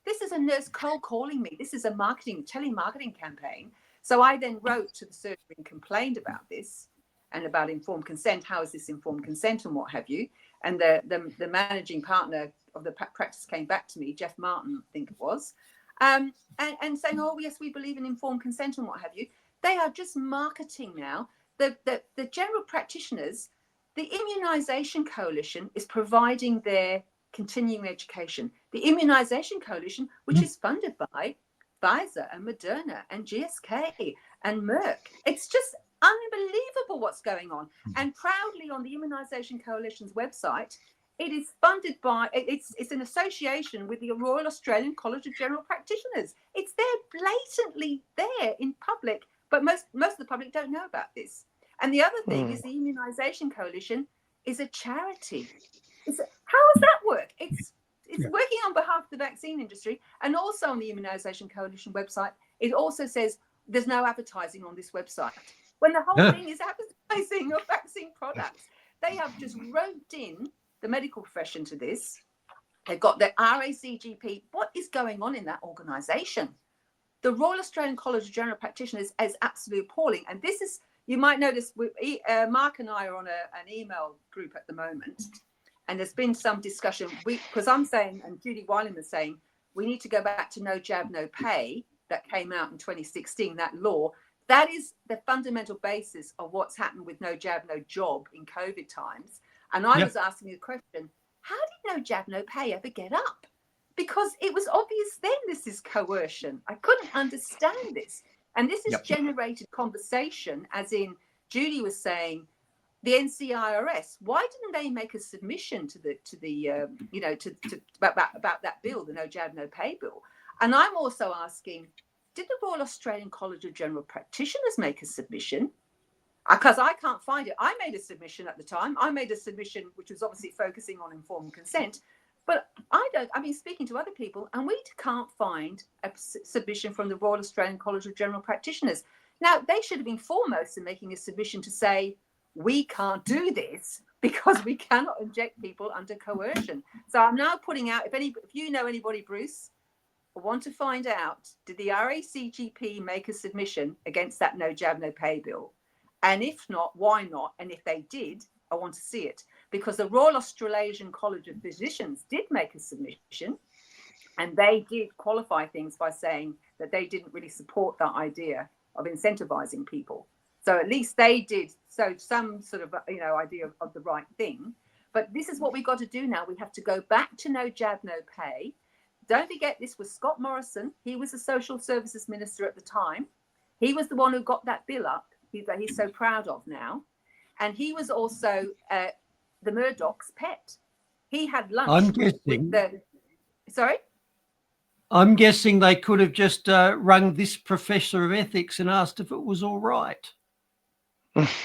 This is a nurse cold calling me. This is a telemarketing campaign. So I then wrote to the surgery and complained about this and about informed consent. How is this informed consent and what have you? And the managing partner of the practice came back to me, Jeff Martin, I think it was, and saying, oh, yes, we believe in informed consent and what have you. They are just marketing now. The general practitioners, the Immunisation Coalition is providing their continuing education. The Immunisation Coalition, which is funded by Pfizer and Moderna and GSK and Merck. It's just unbelievable what's going on. And proudly on the Immunisation Coalition's website, it is funded by, it's in association with the Royal Australian College of General Practitioners. It's there, blatantly there in public, but most of the public don't know about this. And the other thing is the Immunisation Coalition is a charity. How does that work? It's working on behalf of the vaccine industry, and also on the Immunisation Coalition website, it also says there's no advertising on this website. When the whole thing is advertising of vaccine products. They have just roped in the medical profession to this. They've got their RACGP. What is going on in that organisation? The Royal Australian College of General Practitioners is absolutely appalling. And this is, you might notice, Mark and I are on an email group at the moment. And there's been some discussion, because I'm saying, and Judy Wylam is saying, we need to go back to no jab, no pay that came out in 2016, that law. That is the fundamental basis of what's happened with no jab, no job in COVID times. And I was asking the question, how did no jab, no pay ever get up? Because it was obvious then this is coercion. I couldn't understand this. And this has generated conversation, as in Judy was saying, the NCIRS, why didn't they make a submission to about that bill, the no jab, no pay bill? And I'm also asking, did the Royal Australian College of General Practitioners make a submission? Because I can't find it. I made a submission at the time. I made a submission which was obviously focusing on informed consent. But speaking to other people, and we can't find a submission from the Royal Australian College of General Practitioners. Now, they should have been foremost in making a submission to say, we can't do this because we cannot inject people under coercion. So I'm now putting out, if you know anybody, Bruce, I want to find out, did the RACGP make a submission against that no jab, no pay bill? And if not, why not? And if they did, I want to see it. Because the Royal Australasian College of Physicians did make a submission, and they did qualify things by saying that they didn't really support that idea of incentivizing people. So at least they did some sort of idea of the right thing. But this is what we've got to do now. We have to go back to no jab, no pay. Don't forget, this was Scott Morrison. He was the Social Services Minister at the time. He was the one who got that bill up that he's so proud of now. And he was also the Murdoch's pet. He had lunch. I'm guessing. Sorry? I'm guessing they could have just rung this professor of ethics and asked if it was all right.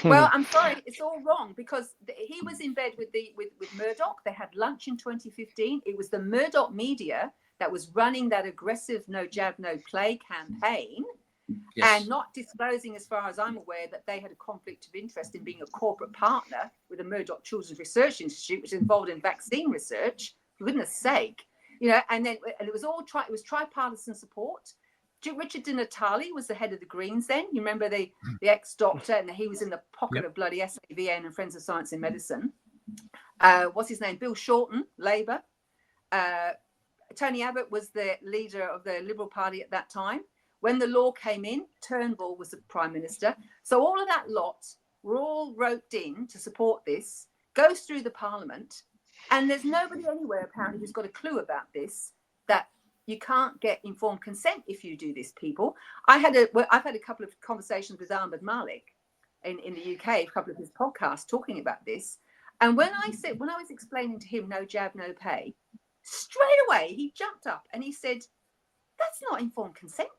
Well, I'm sorry, it's all wrong, because he was in bed with Murdoch. They had lunch in 2015. It was the Murdoch media that was running that aggressive no jab, no play campaign, Yes. and not disclosing, as far as I'm aware, that they had a conflict of interest in being a corporate partner with the Murdoch Children's Research Institute, which is involved in vaccine research, for goodness sake, and it was all it was tripartisan support. Richard Di Natale was the head of the Greens then. You remember the ex-doctor, and he was in the pocket of bloody SAVN and Friends of Science in Medicine. What's his name? Bill Shorten, Labour. Tony Abbott was the leader of the Liberal Party at that time. When the law came in, Turnbull was the Prime Minister. So all of that lot were all roped in to support this, goes through the Parliament, and there's nobody anywhere apparently who's got a clue about this, that you can't get informed consent if you do this, people. I've had a couple of conversations with Ahmed Malik in the UK, a couple of his podcasts talking about this. And when I was explaining to him no jab, no pay, straight away he jumped up and he said, that's not informed consent.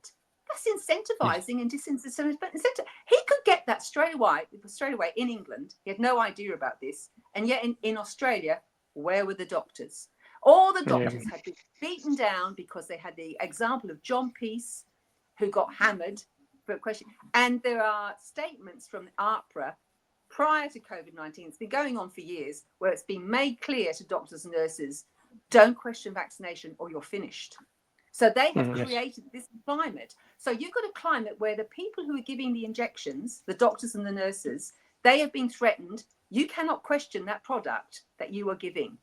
That's incentivizing and disincentivizing. He could get that straight away in England. He had no idea about this. And yet in Australia, where were the doctors? All the doctors had been beaten down because they had the example of John Peace, who got hammered for a question. And there are statements from AHPRA prior to COVID-19, it's been going on for years, where it's been made clear to doctors and nurses, don't question vaccination or you're finished. So they have created this climate. So you've got a climate where the people who are giving the injections, the doctors and the nurses, they have been threatened. You cannot question that product that you are giving.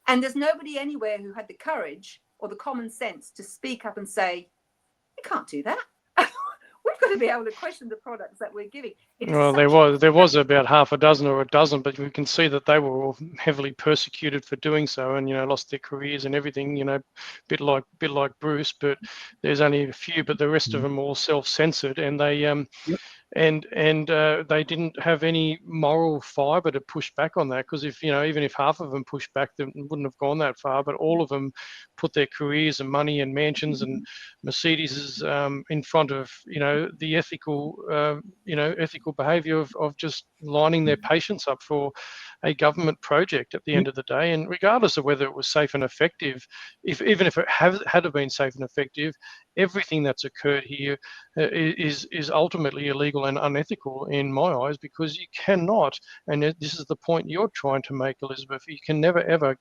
And there's nobody anywhere who had the courage or the common sense to speak up and say, you can't do that. We've got to be able to question the products that we're giving. Well, there was about half a dozen or a dozen, but we can see that they were all heavily persecuted for doing so, and lost their careers and everything. Bit like Bruce, but there's only a few, but the rest of them all self-censored, and they and they didn't have any moral fibre to push back on that, because if even if half of them pushed back, they wouldn't have gone that far. But all of them put their careers and money and mansions and Mercedeses in front of the ethical behaviour of just lining their patients up for a government project at the end of the day. And regardless of whether it was safe and effective, even if it had been safe and effective, everything that's occurred here is ultimately illegal and unethical in my eyes, because you cannot, and this is the point you're trying to make, Elizabeth, you can never ever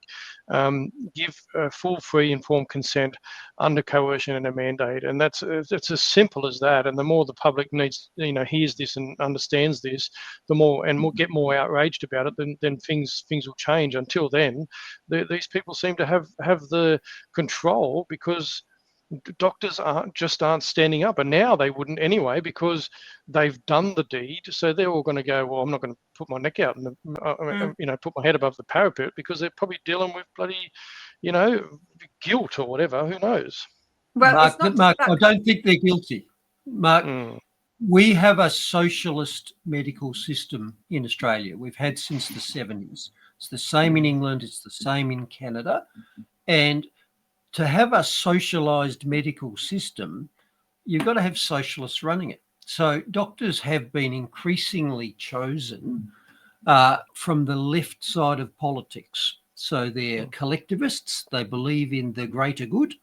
give full, free, informed consent under coercion and a mandate, and that's as simple as that. And the more the public hears this and understands this, the more and will get more outraged about it, then things will change. Until then, these people seem to have the control, because doctors aren't standing up, and now they wouldn't anyway, because they've done the deed. So they're all going to go, well, I'm not going to put my neck out and put my head above the parapet, because they're probably dealing with bloody guilt or whatever. Who knows? Well, Mark, I don't think they're guilty. Mark, we have a socialist medical system in Australia. We've had since the 70s. It's the same in England. It's the same in Canada. And to have a socialised medical system, you've got to have socialists running it. So doctors have been increasingly chosen from the left side of politics. So they're collectivists. They believe in the greater good.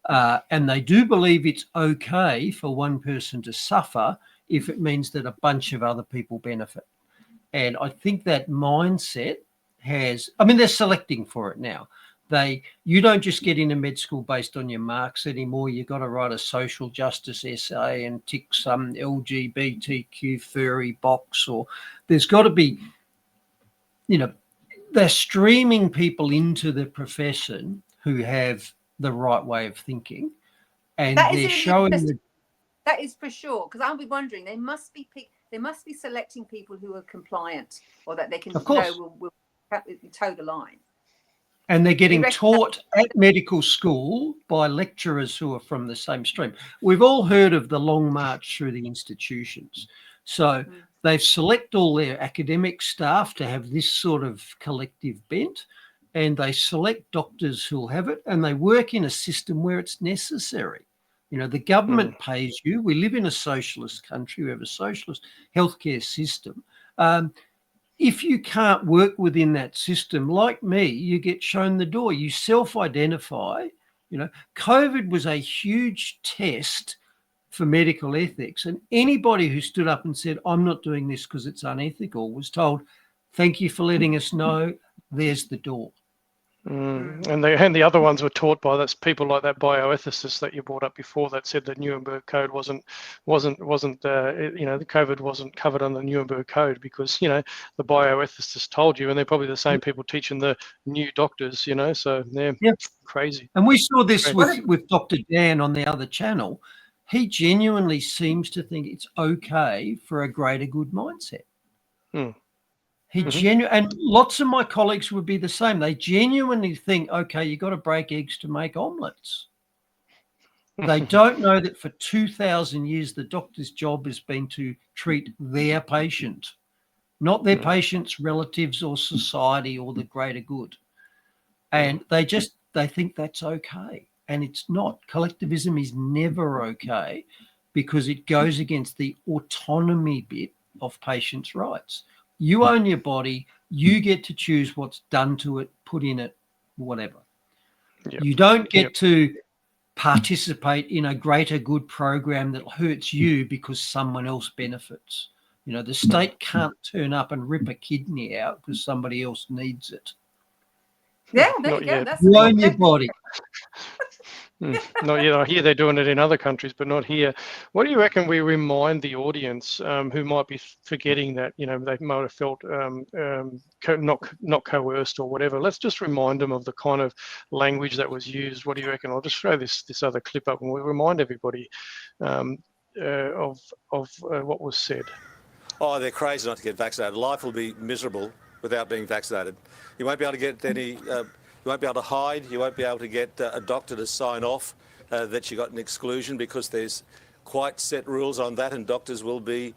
And they do believe it's okay for one person to suffer if it means that a bunch of other people benefit. And I think that mindset they're selecting for it now. You don't just get into med school based on your marks anymore. You've got to write a social justice essay and tick some LGBTQ furry box, or there's got to be, they're streaming people into the profession who have the right way of thinking, and they're showing that is for sure. Because I'll be wondering, they must be selecting people who are compliant, or that they can will toe the line. And they're getting taught at medical school by lecturers who are from the same stream. We've all heard of the long march through the institutions. So they select all their academic staff to have this sort of collective bent, and they select doctors who'll have it, and they work in a system where it's necessary. The government pays you. We live in a socialist country. We have a socialist healthcare system. If you can't work within that system, like me, you get shown the door. You self-identify You know, COVID was a huge test for medical ethics, and anybody who stood up and said, I'm not doing this because it's unethical, was told, thank you for letting us know, there's the door. And the other ones were taught by people like that bioethicist that you brought up before that said the Nuremberg Code wasn't the COVID wasn't covered on the Nuremberg Code because the bioethicist told you, and they're probably the same people teaching the new doctors, so they're crazy. And we saw this with Dr. Dan on the other channel. He genuinely seems to think it's okay for a greater good mindset. And lots of my colleagues would be the same. They genuinely think, okay, you've got to break eggs to make omelets. They don't know that for 2,000 years, the doctor's job has been to treat their patient, not their patient's relatives or society or the greater good. And they think that's okay. And it's not. Collectivism is never okay because it goes against the autonomy bit of patients' rights. You own your body. You get to choose what's done to it, put in it, whatever. You don't get to participate in a greater good program that hurts you because someone else benefits. The state can't turn up and rip a kidney out because somebody else needs it. Yeah, there you go. That's you own your body. Not yet. I hear they're doing it in other countries, but not here. What do you reckon we remind the audience who might be forgetting that, they might have felt not coerced or whatever? Let's just remind them of the kind of language that was used. What do you reckon? I'll just throw this other clip up and we'll remind everybody of what was said. Oh, they're crazy not to get vaccinated. Life will be miserable without being vaccinated. You won't be able to get any... You won't be able to hide. You won't be able to get a doctor to sign off that you got an exclusion because there's quite set rules on that, and doctors will be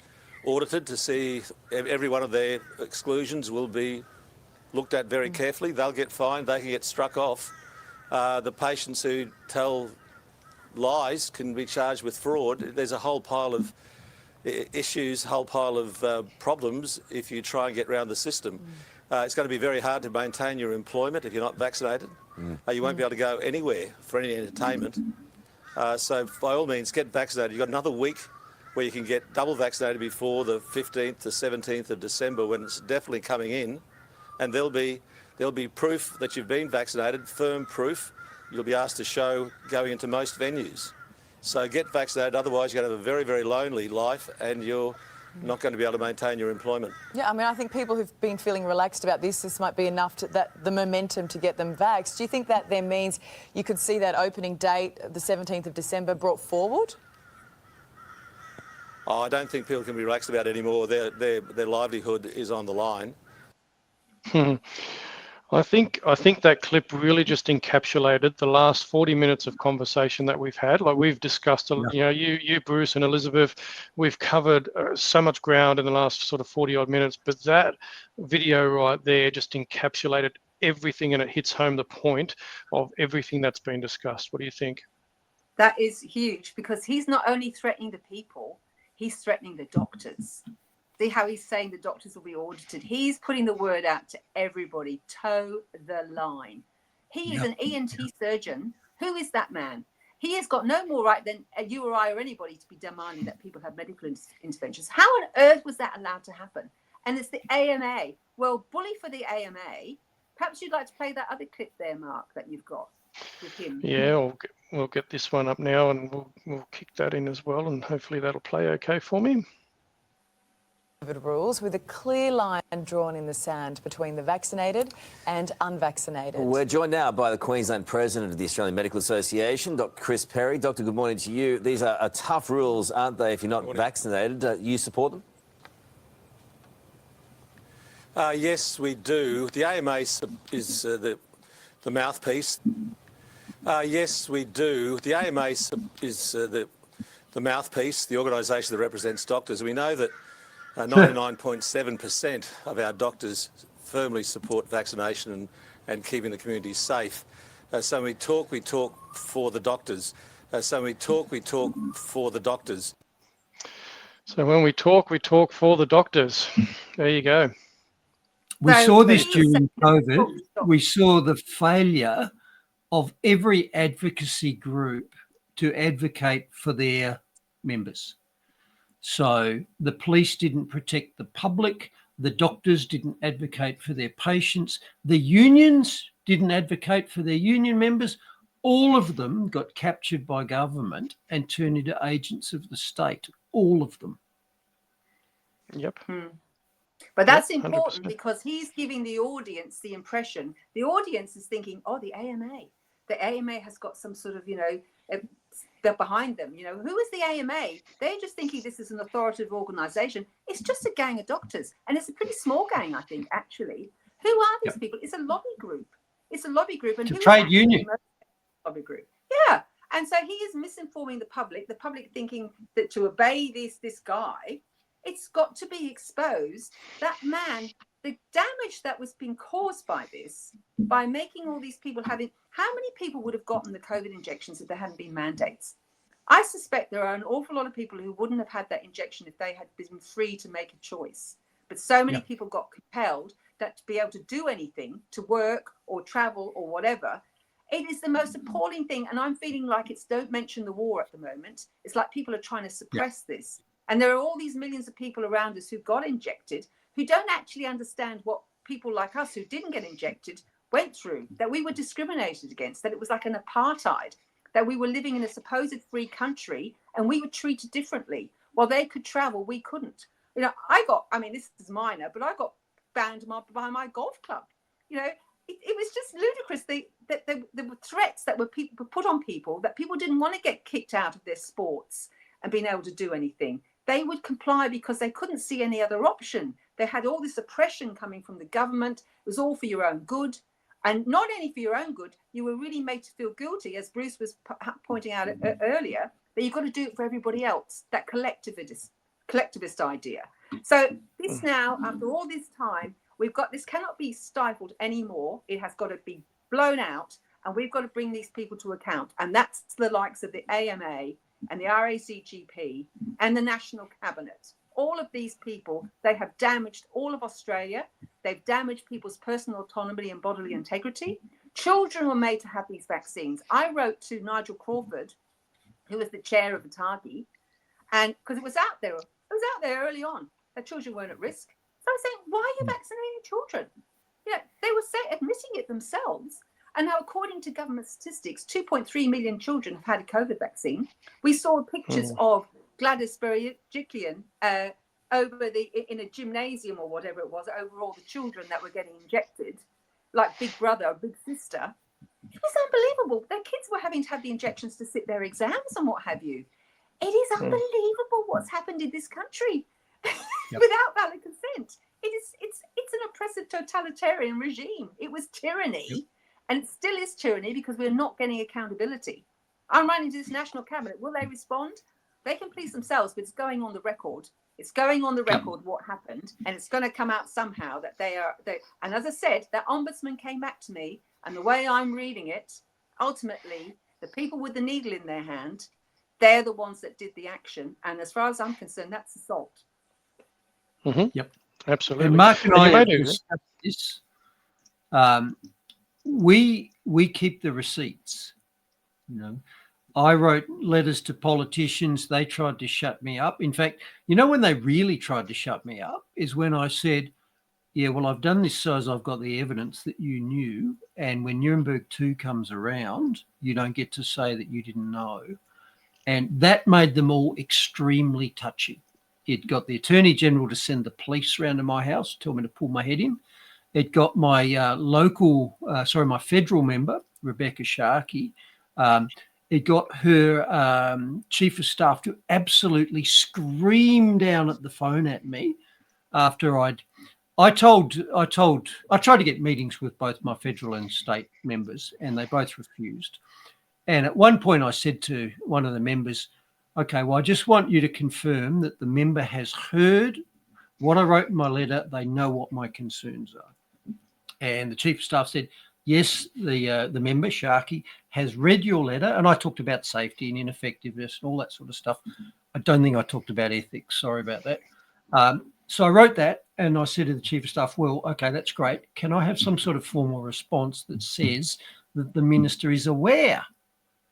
audited to see every one of their exclusions will be looked at very carefully. They'll get fined. They can get struck off. The patients who tell lies can be charged with fraud. There's a whole pile of issues, whole pile of problems if you try and get around the system. It's going to be very hard to maintain your employment if you're not vaccinated. You won't be able to go anywhere for any entertainment. So by all means, get vaccinated. You've got another week where you can get double vaccinated before the 15th to 17th of December when it's definitely coming in. And there'll be proof that you've been vaccinated, firm proof. You'll be asked to show going into most venues. So get vaccinated, otherwise you're going to have a very, very lonely life and you're not going to be able to maintain your employment. Yeah, I mean, I think people who've been feeling relaxed about this might be enough the momentum to get them vaxxed. Do you think that then means you could see that opening date, the 17th of December, brought forward? Oh, I don't think people can be relaxed about it anymore. Their livelihood is on the line. I think that clip really just encapsulated the last 40 minutes of conversation that we've had. Like we've discussed, you, Bruce and Elizabeth, we've covered so much ground in the last sort of 40 odd minutes, but that video right there just encapsulated everything and it hits home the point of everything that's been discussed. What do you think? That is huge because he's not only threatening the people, he's threatening the doctors. See how he's saying the doctors will be audited. He's putting the word out to everybody. Toe the line. He is an ENT surgeon. Who is that man? He has got no more right than you or I or anybody to be demanding that people have medical interventions. How on earth was that allowed to happen? And it's the AMA. Well, bully for the AMA. Perhaps you'd like to play that other clip there, Mark, that you've got with him. Yeah, we'll get this one up now and we'll kick that in as well and hopefully that'll play okay for me. Rules with a clear line drawn in the sand between the vaccinated and unvaccinated. We're joined now by the Queensland President of the Australian Medical Association, Dr. Chris Perry. Doctor, good morning to you. These are tough rules, aren't they, if you're not vaccinated? You support them? Yes, we do. The AMA is the mouthpiece. Yes, we do. The AMA is the mouthpiece, the organisation that represents doctors. We know that 99.7% of our doctors firmly support vaccination and keeping the community safe. So when we talk for the doctors. So when we talk for the doctors. So when we talk for the doctors. There you go. We saw this during COVID. We saw the failure of every advocacy group to advocate for their members. So the police didn't protect the public, the doctors didn't advocate for their patients, the unions didn't advocate for their union members. All of them got captured by government and turned into agents of the state. All of them. Yep. But that's Yep, important 100%. because he's giving the audience the impression. The audience is thinking, oh, the AMA. The AMA has got some sort of, they're behind them. Who is the AMA? They're just thinking this is an authoritative organization. It's just a gang of doctors. And it's a pretty small gang, I think, actually. Who are these people? It's a lobby group. It's a lobby group. And It's a who trade is union. lobby group? Yeah. And so he is misinforming the public thinking that to obey this guy, it's got to be exposed. That man, the damage that was being caused by this, by making all these people how many people would have gotten the COVID injections if there hadn't been mandates? I suspect there are an awful lot of people who wouldn't have had that injection if they had been free to make a choice. But so many people got compelled that to be able to do anything, to work or travel or whatever, it is the most appalling thing. And I'm feeling like it's don't mention the war at the moment. It's like people are trying to suppress this. And there are all these millions of people around us who got injected, who don't actually understand what people like us who didn't get injected went through, that we were discriminated against, that it was like an apartheid, that we were living in a supposed free country and we were treated differently. While they could travel, we couldn't. This is minor, but I got banned by my golf club. It was just ludicrous. There were threats that were put on people, that people didn't want to get kicked out of their sports and being able to do anything. They would comply because they couldn't see any other option. They had all this oppression coming from the government. It was all for your own good. And not only for your own good, you were really made to feel guilty, as Bruce was pointing out earlier, that you've got to do it for everybody else, that collectivist idea. So this now, after all this time, we've got this cannot be stifled anymore. It has got to be blown out, and we've got to bring these people to account. And that's the likes of the AMA and the RACGP and the National Cabinet. All of these people, they have damaged all of Australia. They've damaged people's personal autonomy and bodily integrity. Children were made to have these vaccines. I wrote to Nigel Crawford, who was the chair of ATAGI, and because it was out there early on that children weren't at risk. So I was saying, why are you vaccinating children? They were admitting it themselves. And now, according to government statistics, 2.3 million children have had a COVID vaccine. We saw pictures of Gladys Berejiklian in a gymnasium or whatever it was, over all the children that were getting injected, like Big Brother or Big Sister. It was unbelievable. Their kids were having to have the injections to sit their exams and what have you. It is unbelievable what's happened in this country without valid consent. It's an oppressive totalitarian regime. It was tyranny, and it still is tyranny because we're not getting accountability. I'm running to this national cabinet. Will they respond? They can please themselves, but it's going on the record. It's going on the record what happened, and it's going to come out somehow that they are. And as I said, that ombudsman came back to me, and the way I'm reading it, ultimately, the people with the needle in their hand, they're the ones that did the action. And as far as I'm concerned, that's assault. Yep. Absolutely. And Mark and I have do. discussed this. We keep the receipts. I wrote letters to politicians. They tried to shut me up. In fact, when they really tried to shut me up is when I said, yeah, well, I've done this so as I've got the evidence that you knew. And when Nuremberg 2 comes around, you don't get to say that you didn't know. And that made them all extremely touchy. It got the Attorney General to send the police round to my house, tell me to pull my head in. It got my my federal member, Rebecca Sharkey. It got her chief of staff to absolutely scream down at the phone at me after I tried to get meetings with both my federal and state members, and they both refused. And at one point I said to one of the members, okay, well, I just want you to confirm that the member has heard what I wrote in my letter. They know what my concerns are. And the chief of staff said, yes, the member, Sharkey, has read your letter. And I talked about safety and ineffectiveness and all that sort of stuff. I don't think I talked about ethics. Sorry about that. So I wrote that and I said to the chief of staff, well, okay, that's great. Can I have some sort of formal response that says that the minister is aware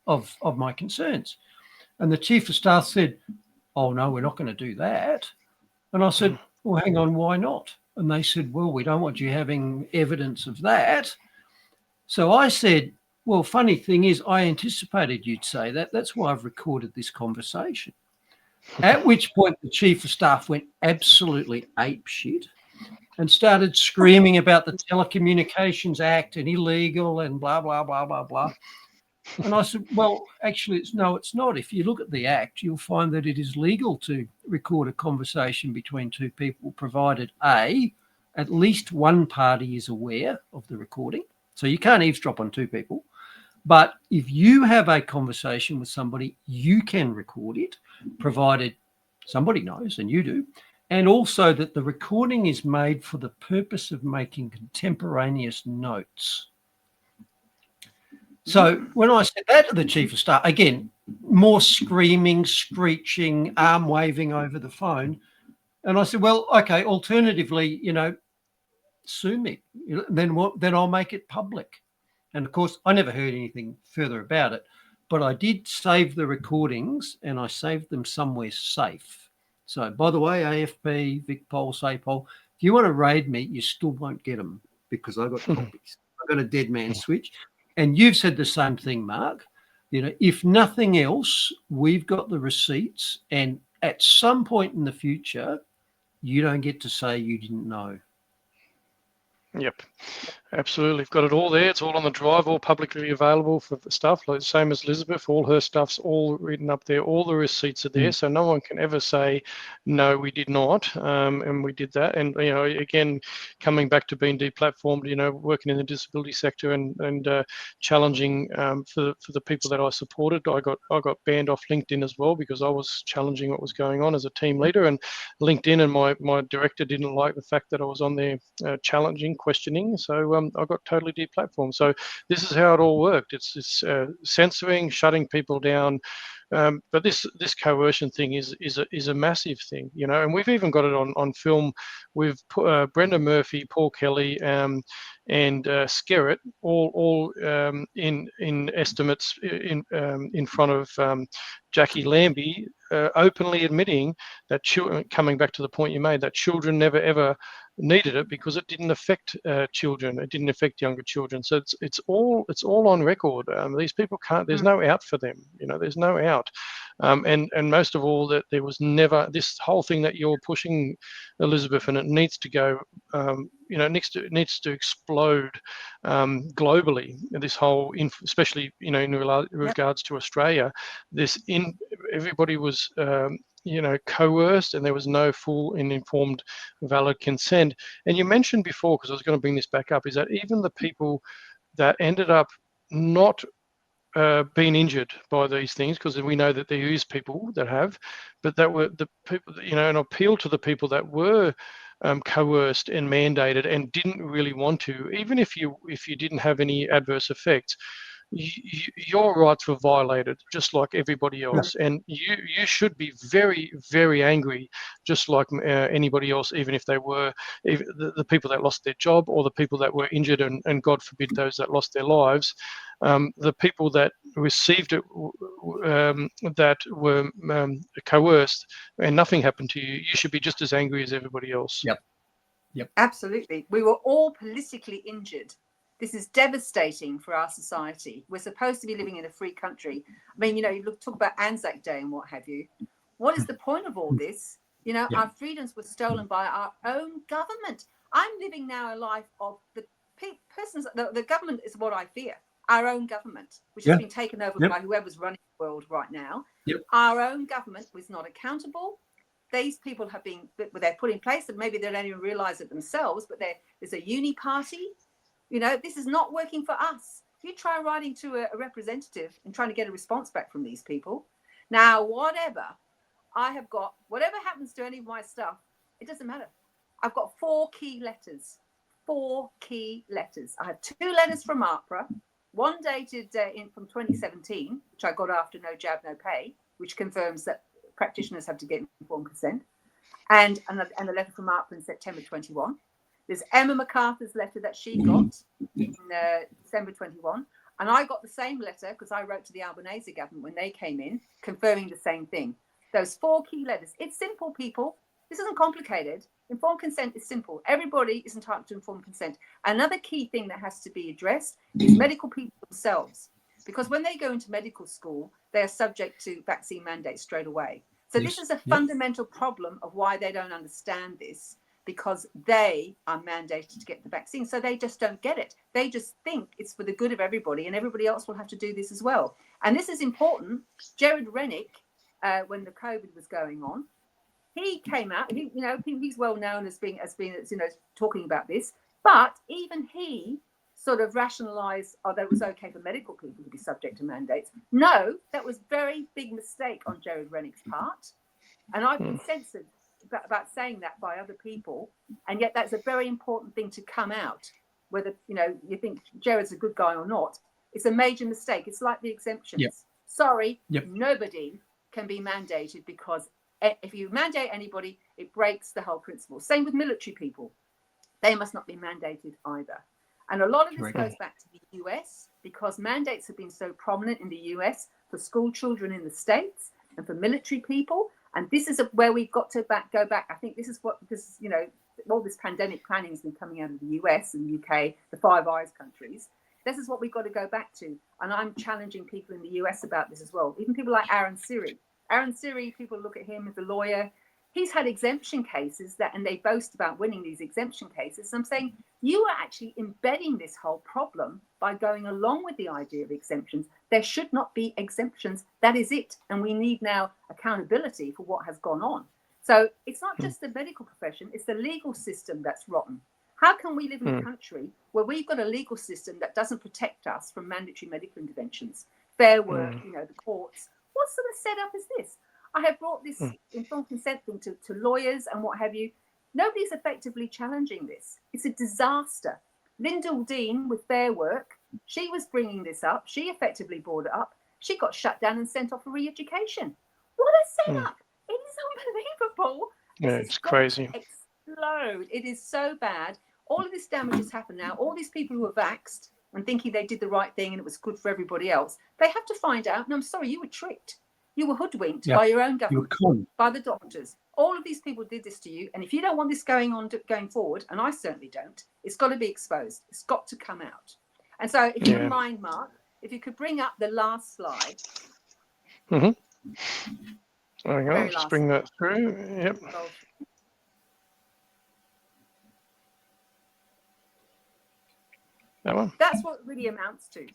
of my concerns. And the Chief of Staff said, oh, no, we're not going to do that. And I said, well, hang on, why not? And they said, well, we don't want you having evidence of that. So I said, well, funny thing is, I anticipated you'd say that. That's why I've recorded this conversation. At which point the Chief of Staff went absolutely apeshit and started screaming about the Telecommunications Act and illegal and blah, blah, blah, blah, blah. And I said, well, actually, it's not. If you look at the Act, you'll find that it is legal to record a conversation between two people, provided A, at least one party is aware of the recording. So you can't eavesdrop on two people. But if you have a conversation with somebody, you can record it, provided somebody knows, and you do. And also that the recording is made for the purpose of making contemporaneous notes. So when I said that to the Chief of Staff, again, more screaming, screeching, arm waving over the phone. And I said, well, okay, alternatively, sue me. Then what? Then I'll make it public. And of course, I never heard anything further about it, but I did save the recordings and I saved them somewhere safe. So, by the way, AFP, VicPol, SAPOL, if you want to raid me, you still won't get them because I got copies. I got a dead man switch. And you've said the same thing, Mark. If nothing else, we've got the receipts, and at some point in the future, you don't get to say you didn't know. Yep, absolutely. We've got it all there. It's all on the drive, all publicly available for stuff. Like the same as Elizabeth, all her stuff's all written up there. All the receipts are there, so no one can ever say, no, we did not, and we did that. And again, coming back to being deplatformed, working in the disability sector and challenging for the people that I supported. I got banned off LinkedIn as well because I was challenging what was going on as a team leader, and LinkedIn and my director didn't like the fact that I was on there challenging, questioning, so I got totally deplatformed. So this is how it all worked. It's censoring, shutting people down, but this coercion thing is a massive thing, and we've even got it on film. We've put Brenda Murphy, Paul Kelly, and Skerritt all in estimates in front of Jackie Lambie, openly admitting that children, coming back to the point you made, that children never ever needed it because it didn't affect children. It didn't affect younger children. So it's all on record. These people can't. There's no out for them. There's no out. And most of all, that there was never this whole thing that you're pushing, Elizabeth, and it needs to go. It needs to explode globally. This whole, especially in regards to Australia, everybody was. Coerced, and there was no full and informed, valid consent. And you mentioned before, because I was going to bring this back up, is that even the people that ended up not being injured by these things, because we know that there is people that have, but that were the people, an appeal to the people that were coerced and mandated and didn't really want to, even if you didn't have any adverse effects. Your rights were violated just like everybody else, and you should be very, very angry, just like anybody else, even if they were the people that lost their job or the people that were injured, and God forbid those that lost their lives. The people that received it that were coerced and nothing happened to you, you should be just as angry as everybody else. Yep. Absolutely. We were all politically injured. This is devastating for our society. We're supposed to be living in a free country. I mean, you talk about Anzac Day and what have you. What is the point of all this? Our freedoms were stolen by our own government. I'm living now a life of the persons. The government is what I fear. Our own government, which has been taken over by whoever's running the world right now. Our own government was not accountable. These people have been, they're put in place, and maybe they don't even realize it themselves, but there's a uni party. This is not working for us. You try writing to a representative and trying to get a response back from these people. Now, whatever happens to any of my stuff, it doesn't matter. I've got 4 key letters. 4 key letters. I have 2 letters from APRA, one dated from 2017, which I got after No Jab, No Pay, which confirms that practitioners have to get informed consent, and a letter from APRA in September 21. There's Emma MacArthur's letter that she got in December 21. And I got the same letter because I wrote to the Albanese government when they came in, confirming the same thing. Those 4 key letters. It's simple, people. This isn't complicated. Informed consent is simple. Everybody is entitled to informed consent. Another key thing that has to be addressed is medical people themselves. Because when they go into medical school, they are subject to vaccine mandates straight away. So this is a fundamental problem of why they don't understand this, because they are mandated to get the vaccine. So they just don't get it. They just think it's for the good of everybody and everybody else will have to do this as well. And this is important. Jared Rennick, when the COVID was going on, he came out, he's well known as being, talking about this, but even he sort of rationalized, that it was okay for medical people to be subject to mandates. No, that was very big mistake on Jared Rennick's part. And I've been censored about saying that by other people. And yet that's a very important thing to come out, whether, you think Jared's a good guy or not. It's a major mistake. It's like the exemptions. Yep. Sorry, Yep. Nobody can be mandated, because if you mandate anybody, it breaks the whole principle. Same with military people. They must not be mandated either. And a lot of this goes back to the US, because mandates have been so prominent in the US for school children in the States and for military people. And this is where we've got to go back. I think this is what, because, all this pandemic planning has been coming out of the US and UK, the Five Eyes countries. This is what we've got to go back to. And I'm challenging people in the US about this as well. Even people like Aaron Siri. Aaron Siri, people look at him as a lawyer. He's had exemption cases and they boast about winning these exemption cases. So I'm saying you are actually embedding this whole problem by going along with the idea of exemptions. There should not be exemptions. That is it. And we need now accountability for what has gone on. So it's not just the medical profession, it's the legal system that's rotten. How can we live in a country where we've got a legal system that doesn't protect us from mandatory medical interventions, fair work, the courts? What sort of setup is this? I have brought this informed consent thing to lawyers and what have you. Nobody's effectively challenging this. It's a disaster. Lyndall Dean with Fair Work, she was bringing this up. She effectively brought it up. She got shut down and sent off for re-education. What a setup. It is unbelievable. Yeah, it's crazy. Explode. It is so bad. All of this damage has happened now. All these people who are vaxxed and thinking they did the right thing and it was good for everybody else, they have to find out, and I'm sorry, you were tricked. You were hoodwinked by your own government, by the doctors. All of these people did this to you. And if you don't want this going forward, and I certainly don't, it's got to be exposed. It's got to come out. And so if you don't mind, Mark, if you could bring up the last slide. Hang on, just bring that through. Yep. That one. That's what it really amounts to.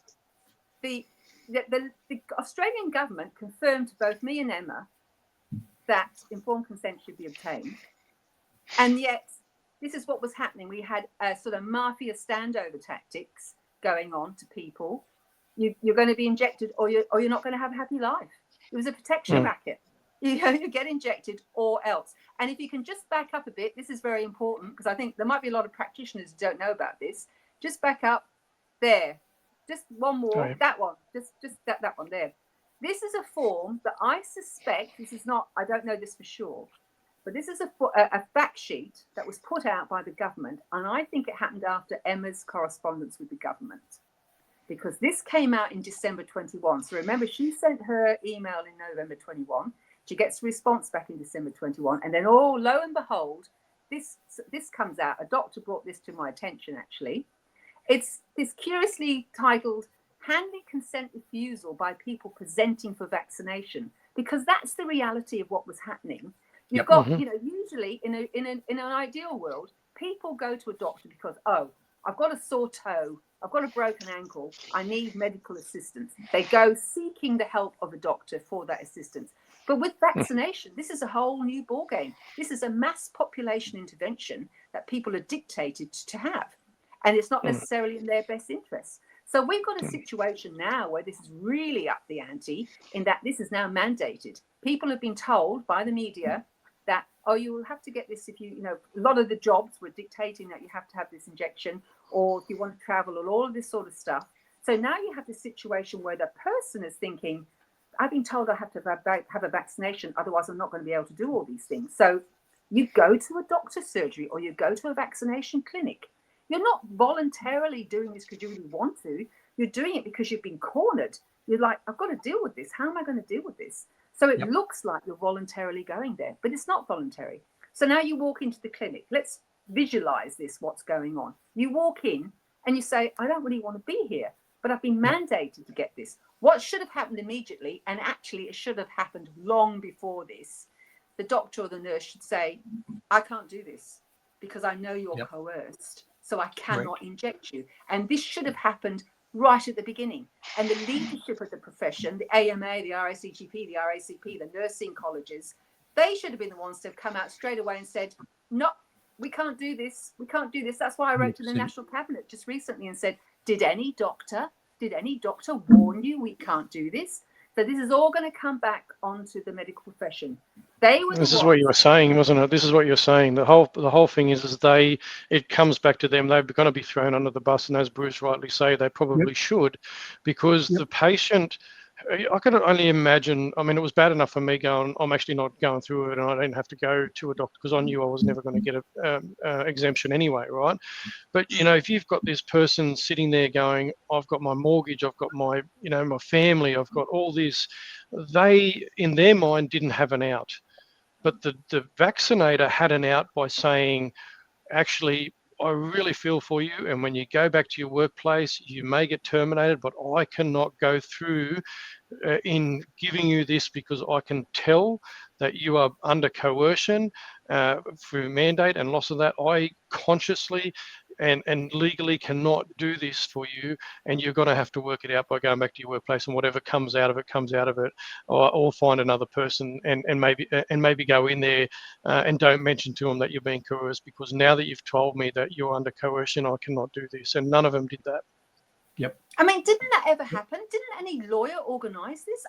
The Australian government confirmed to both me and Emma that informed consent should be obtained. And yet, this is what was happening. We had a sort of mafia standover tactics going on to people. You're going to be injected or you're not going to have a happy life. It was a protection racket. You get injected or else. And if you can just back up a bit, this is very important because I think there might be a lot of practitioners who don't know about this. Just back up there. Just one more. Sorry. That one. Just that one there. This is a form that I suspect, this is not, I don't know this for sure, but this is a fact sheet that was put out by the government. And I think it happened after Emma's correspondence with the government, because this came out in December 21. So remember, she sent her email in November 21. She gets a response back in December 21. And then, lo and behold, this comes out. A doctor brought this to my attention, actually. It's this curiously titled Handling Consent Refusal by People Presenting for Vaccination, because that's the reality of what was happening. You've got, usually in an ideal world, people go to a doctor because, I've got a sore toe, I've got a broken ankle, I need medical assistance. They go seeking the help of a doctor for that assistance. But with vaccination, this is a whole new ballgame. This is a mass population intervention that people are dictated to have. And it's not necessarily in their best interests. So we've got a situation now where this is really up the ante in that this is now mandated. People have been told by the media that, you will have to get this if a lot of the jobs were dictating that you have to have this injection, or if you want to travel, or all of this sort of stuff. So now you have this situation where the person is thinking, I've been told I have to have a vaccination, otherwise I'm not going to be able to do all these things. So you go to a doctor's surgery or you go to a vaccination clinic. You're not voluntarily doing this because you really want to. You're doing it because you've been cornered. You're like, I've got to deal with this. How am I going to deal with this? So it looks like you're voluntarily going there, but it's not voluntary. So now you walk into the clinic. Let's visualize this, what's going on. You walk in and you say, I don't really want to be here, but I've been mandated to get this. What should have happened immediately, and actually it should have happened long before this, the doctor or the nurse should say, I can't do this because I know you're coerced, so I cannot inject you. And this should have happened right at the beginning. And the leadership of the profession, the AMA, the RACGP, the RACP, the nursing colleges, they should have been the ones to have come out straight away and said, no, we can't do this. We can't do this. That's why I wrote to the National Cabinet just recently and said, did any doctor warn you we can't do this? So this is all going to come back onto the medical profession. They were. This is what you were saying, wasn't it? This is what you're saying. The whole thing is it comes back to them. They're going to be thrown under the bus, and as Bruce rightly say, they probably should, because the patient. I can only imagine. I mean, it was bad enough for me going. I'm actually not going through it, and I didn't have to go to a doctor because I knew I was never going to get a exemption anyway, right? But you know, if you've got this person sitting there going, "I've got my mortgage, I've got my, my family, I've got all this," they, in their mind, didn't have an out. But the vaccinator had an out by saying, actually, I really feel for you. And when you go back to your workplace, you may get terminated, but I cannot go through in giving you this because I can tell that you are under coercion through mandate and loss of that. I consciously and legally cannot do this for you, and you're going to have to work it out by going back to your workplace, and whatever comes out of it, or find another person and maybe go in there and don't mention to them that you're being coerced, because now that you've told me that you're under coercion, I cannot do this. And none of them did that. I mean, didn't that ever happen? Didn't any lawyer organise this?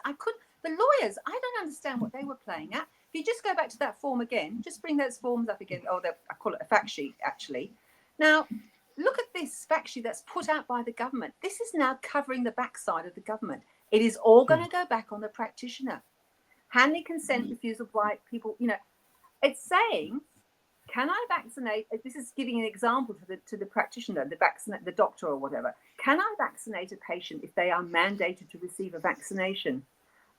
The lawyers, I don't understand what they were playing at. If you just go back to that form again, just bring those forms up again. Oh, I call it a fact sheet, actually. Now, look at this fact sheet that's put out by the government. This is now covering the backside of the government. It is all going to go back on the practitioner. Handling consent, refusal by people, it's saying, can I vaccinate? This is giving an example to the practitioner, the doctor or whatever. Can I vaccinate a patient if they are mandated to receive a vaccination?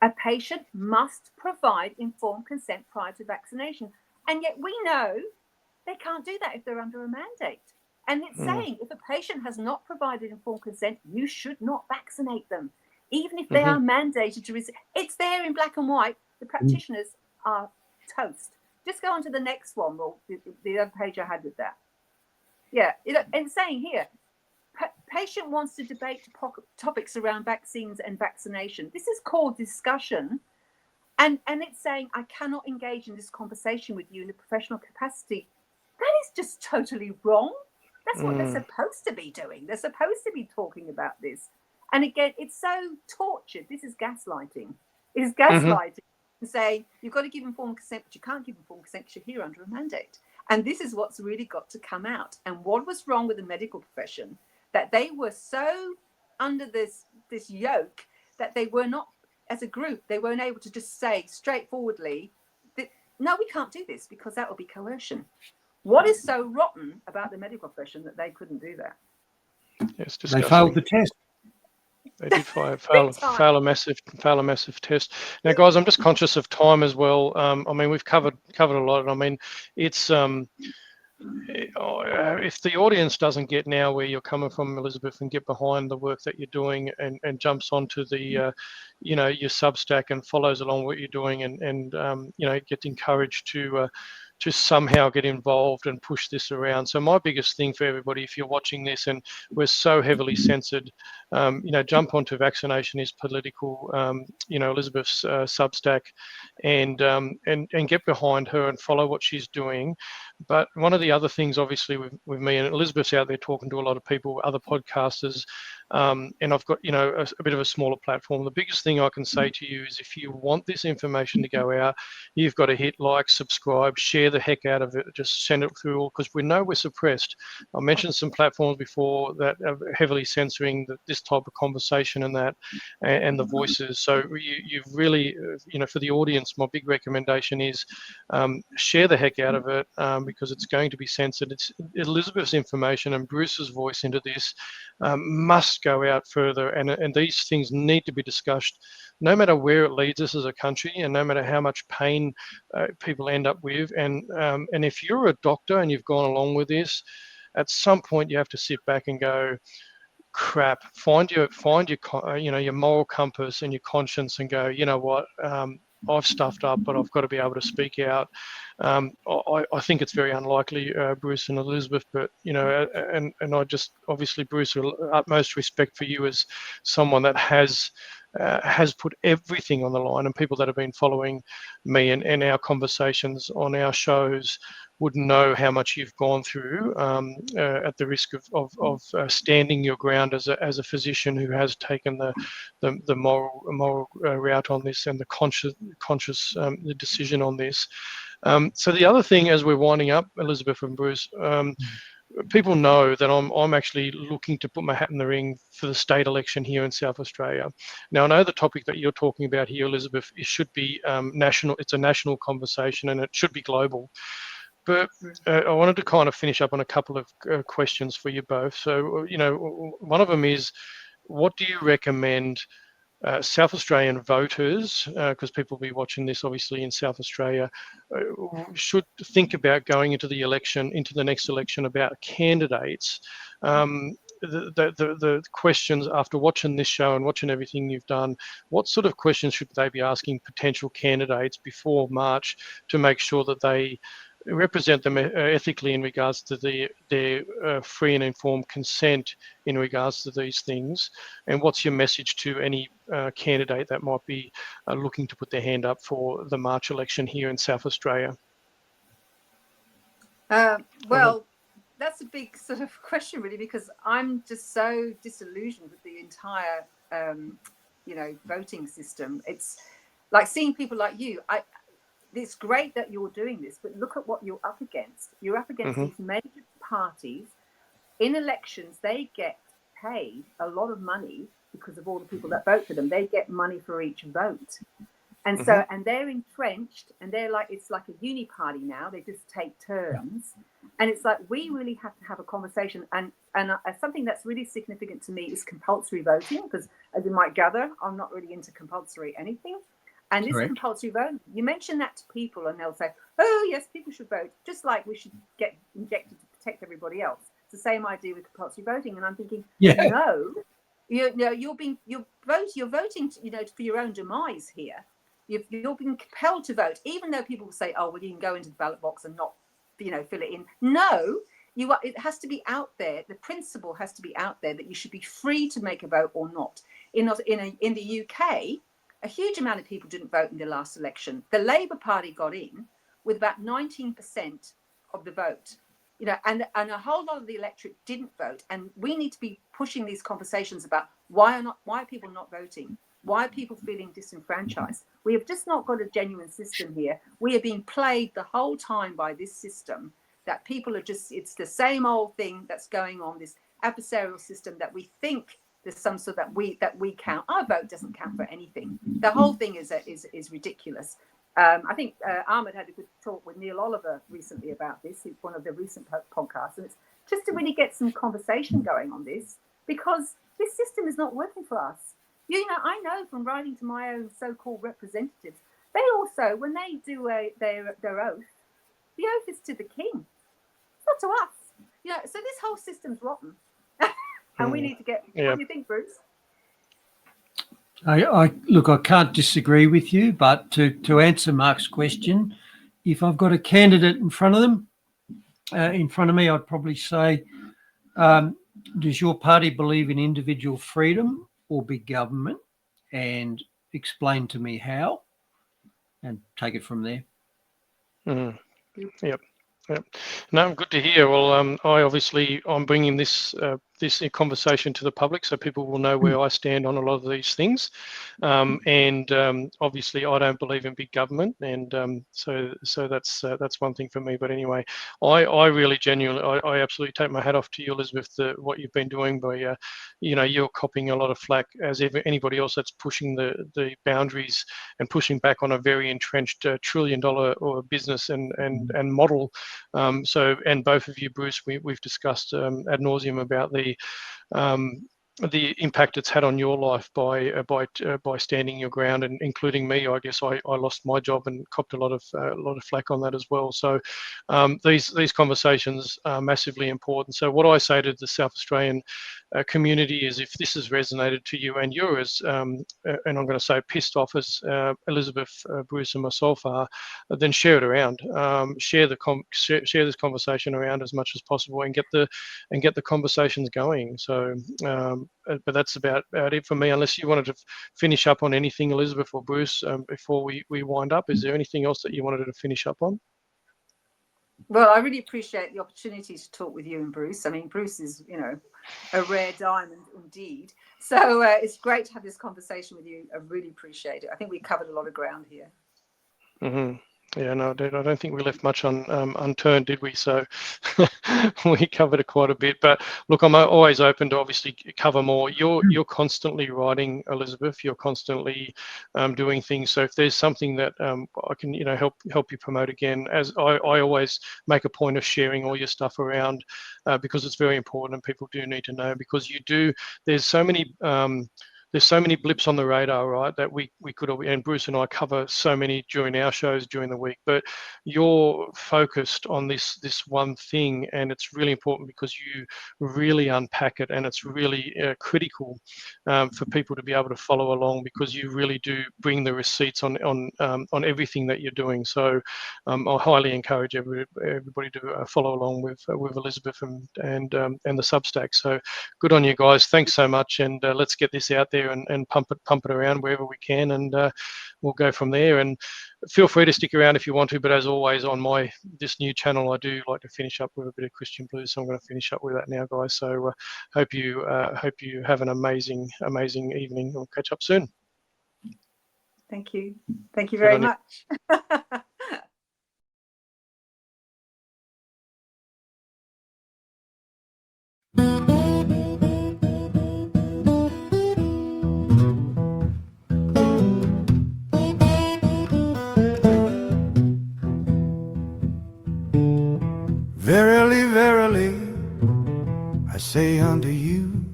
A patient must provide informed consent prior to vaccination. And yet we know they can't do that if they're under a mandate. And it's saying if a patient has not provided informed consent, you should not vaccinate them, even if they are mandated to receive. It's there in black and white. The practitioners are toast. Just go on to the next one, or the other page I had with that. Yeah, and saying here, patient wants to debate topics around vaccines and vaccination. This is called discussion. And it's saying, I cannot engage in this conversation with you in a professional capacity. That is just totally wrong. That's what they're supposed to be doing. They're supposed to be talking about this. And again, it's so tortured. This is gaslighting. It is gaslighting to say, you've got to give informed consent, but you can't give informed consent because you're here under a mandate. And this is what's really got to come out. And what was wrong with the medical profession, that they were so under this yoke that they were not, as a group, they weren't able to just say straightforwardly that, no, we can't do this because that will be coercion. What is so rotten about the medical profession that they couldn't do that? Yes, they failed the test. They did fail a massive test. Now, guys, I'm just conscious of time as well. I mean, we've covered a lot. I mean, it's if the audience doesn't get now where you're coming from, Elizabeth, and get behind the work that you're doing and jumps onto the your Substack and follows along what you're doing and gets encouraged to somehow get involved and push this around. So my biggest thing for everybody, if you're watching this and we're so heavily censored, jump onto Vaccination is Political, Elizabeth's Substack, and get behind her and follow what she's doing. But one of the other things, obviously, with me, and Elizabeth's out there talking to a lot of people, other podcasters, and I've got, a bit of a smaller platform. The biggest thing I can say to you is if you want this information to go out, you've got to hit like, subscribe, share the heck out of it, just send it through, because we know we're suppressed. I mentioned some platforms before that are heavily censoring this type of conversation and that, and the voices. So you've really, for the audience, my big recommendation is share the heck out of it, because it's going to be censored. It's Elizabeth's information and Bruce's voice into this must must go out further, and these things need to be discussed, no matter where it leads us as a country, and no matter how much pain people end up with. And if you're a doctor and you've gone along with this, at some point you have to sit back and go, crap, find your your moral compass and your conscience and go, you know what, I've stuffed up, but I've got to be able to speak out. I think it's very unlikely, Bruce and Elizabeth, but and I just, obviously, Bruce, utmost respect for you as someone that has put everything on the line, and people that have been following me and our conversations on our shows would know how much you've gone through, at the risk of standing your ground as a physician who has taken the moral route on this, and the conscious the decision on this. So the other thing, as we're winding up, Elizabeth and Bruce, people know that I'm actually looking to put my hat in the ring for the state election here in South Australia. Now, I know the topic that you're talking about here, Elizabeth, it should be national. It's a national conversation, and it should be global. But I wanted to kind of finish up on a couple of questions for you both. So, one of them is, what do you recommend South Australian voters, because people will be watching this obviously in South Australia, should think about going into the next election, about candidates? The questions, after watching this show and watching everything you've done, what sort of questions should they be asking potential candidates before March to make sure that they represent them ethically in regards to their free and informed consent in regards to these things? And what's your message to any candidate that might be looking to put their hand up for the March election here in South Australia? Well, that's a big sort of question, really, because I'm just so disillusioned with the entire, voting system. It's like seeing people like you. It's great that you're doing this, but look at what you're up against. You're up against these major parties. In elections, they get paid a lot of money because of all the people that vote for them. They get money for each vote. And so, and they're entrenched, and it's like a uni party now. They just take turns. And it's like, we really have to have a conversation. And something that's really significant to me is compulsory voting, because as you might gather, I'm not really into compulsory anything. And this compulsory vote, you mention that to people and they'll say, oh, yes, people should vote, just like we should get injected to protect everybody else. It's the same idea with compulsory voting. And I'm thinking, no, you're voting, for your own demise here. You're being compelled to vote, even though people will say, oh, well, you can go into the ballot box and not, fill it in. No, it has to be out there. The principle has to be out there that you should be free to make a vote or not. In the UK, a huge amount of people didn't vote in the last election. The Labour Party got in with about 19% of the vote, and a whole lot of the electorate didn't vote. And we need to be pushing these conversations about why are people not voting? Why are people feeling disenfranchised? We have just not got a genuine system here. We are being played the whole time by this system, that people are it's the same old thing that's going on, this adversarial system that we think there's some sort that we count. Our vote doesn't count for anything. The whole thing is ridiculous. I think Ahmed had a good talk with Neil Oliver recently about this. It's one of the recent podcasts, and it's just to really get some conversation going on this, because this system is not working for us. I know from writing to my own so-called representatives, they also, when they do their oath, the oath is to the king, it's not to us. So this whole system's rotten. And we need to get. What do you think, Bruce? I can't disagree with you, but to answer Mark's question, if I've got a candidate in front of me, I'd probably say, does your party believe in individual freedom or big government? And explain to me how, and take it from there. Yep. No, good to hear. Well, I'm bringing this conversation to the public, so people will know where I stand on a lot of these things. And obviously, I don't believe in big government, and so that's one thing for me. But anyway, I really genuinely, I absolutely take my hat off to you, Elizabeth, what you've been doing by, you're copying a lot of flack as anybody else that's pushing the boundaries and pushing back on a very entrenched $1 trillion or business and model. And both of you, Bruce, we've discussed ad nauseum about the impact it's had on your life by standing your ground, and including me. I guess I lost my job and copped a lot of flack on that as well. So these conversations are massively important. So what I say to the South Australian community is, if this has resonated to you and you're as and I'm going to say pissed off as Elizabeth, Bruce and myself are, then share it around. Share this conversation around as much as possible, and get the conversations going. So but that's about it for me, unless you wanted to finish up on anything, Elizabeth or Bruce, before we wind up. Is there anything else that you wanted to finish up on? Well, I really appreciate the opportunity to talk with you and Bruce. I mean, Bruce is, a rare diamond indeed. So it's great to have this conversation with you. I really appreciate it. I think we covered a lot of ground here. Mm-hmm. Yeah, no, I don't think we left much unturned, did we? So we covered quite a bit. But look, I'm always open to obviously cover more. You're constantly writing, Elizabeth. You're constantly doing things. So if there's something that I can, help you promote again, as I always make a point of sharing all your stuff around, because it's very important and people do need to know, because you do. There's so many. There's so many blips on the radar, right, that we could, and Bruce and I cover so many during our shows during the week, but you're focused on this one thing, and it's really important because you really unpack it, and it's really critical for people to be able to follow along, because you really do bring the receipts on everything that you're doing. So I highly encourage everybody to follow along with Elizabeth and the Substack. So good on you guys. Thanks so much, and let's get this out there and pump it around wherever we can, and we'll go from there. And feel free to stick around if you want to, but as always on this new channel, I do like to finish up with a bit of Christian blues, so I'm going to finish up with that now, guys. So hope you have an amazing evening. We'll catch up soon. Thank you very much. Verily, verily, I say unto you,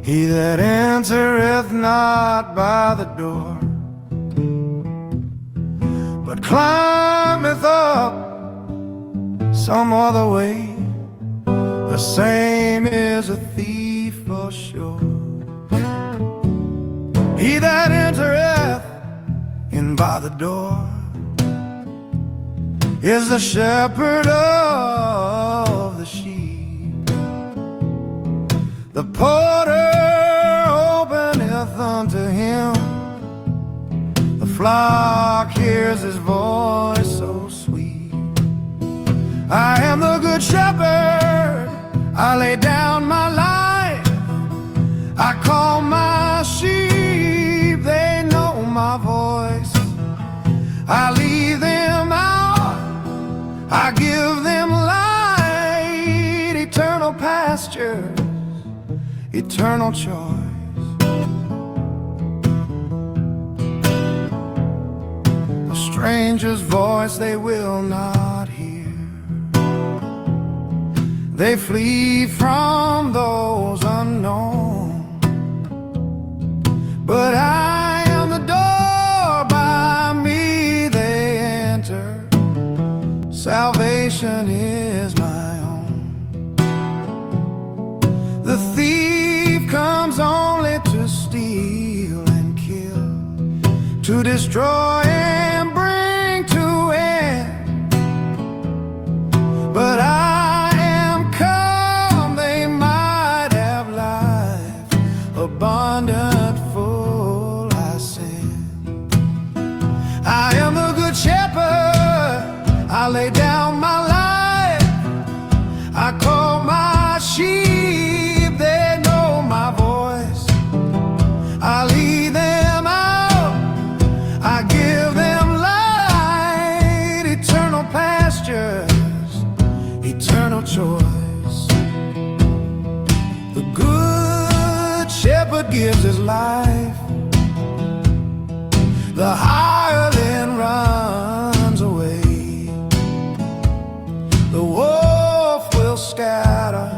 he that entereth not by the door, but climbeth up some other way, the same is a thief for sure. He that entereth in by the door is the shepherd of the sheep. The porter openeth unto him, the flock hears his voice so sweet. I am the good shepherd, I lay down my life, I call my sheep, they know my voice. I lead them out, I give them light, eternal pastures, eternal choice. A stranger's voice they will not hear, they flee from those unknown. But I am the door, by me they enter, salvation is my own. The thief comes only to steal and kill, to destroy and bring to end. But I am come, they might have life abundant, full, I said. I am the good shepherd, I lay down my life, I call my sheep, they know my voice. I lead them out, I give them light, eternal pastures, eternal choice. The good shepherd gives his life, the hireling runs away. The wolf will scatter,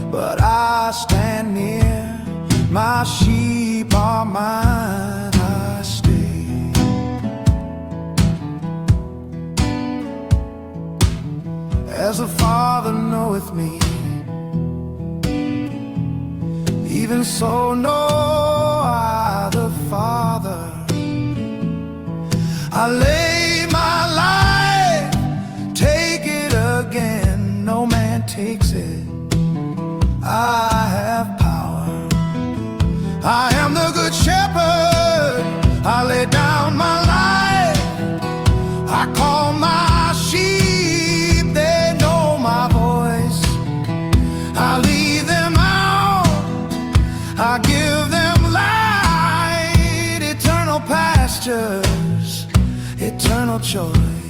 but I stand near, Father knoweth me. Even so know I the Father. I lay my life, take it again. No man takes it. I have power. I am the good shepherd. I lay down my life. I call my sheep, they know my voice. I lead them out, I give them light, eternal pastures, eternal joy.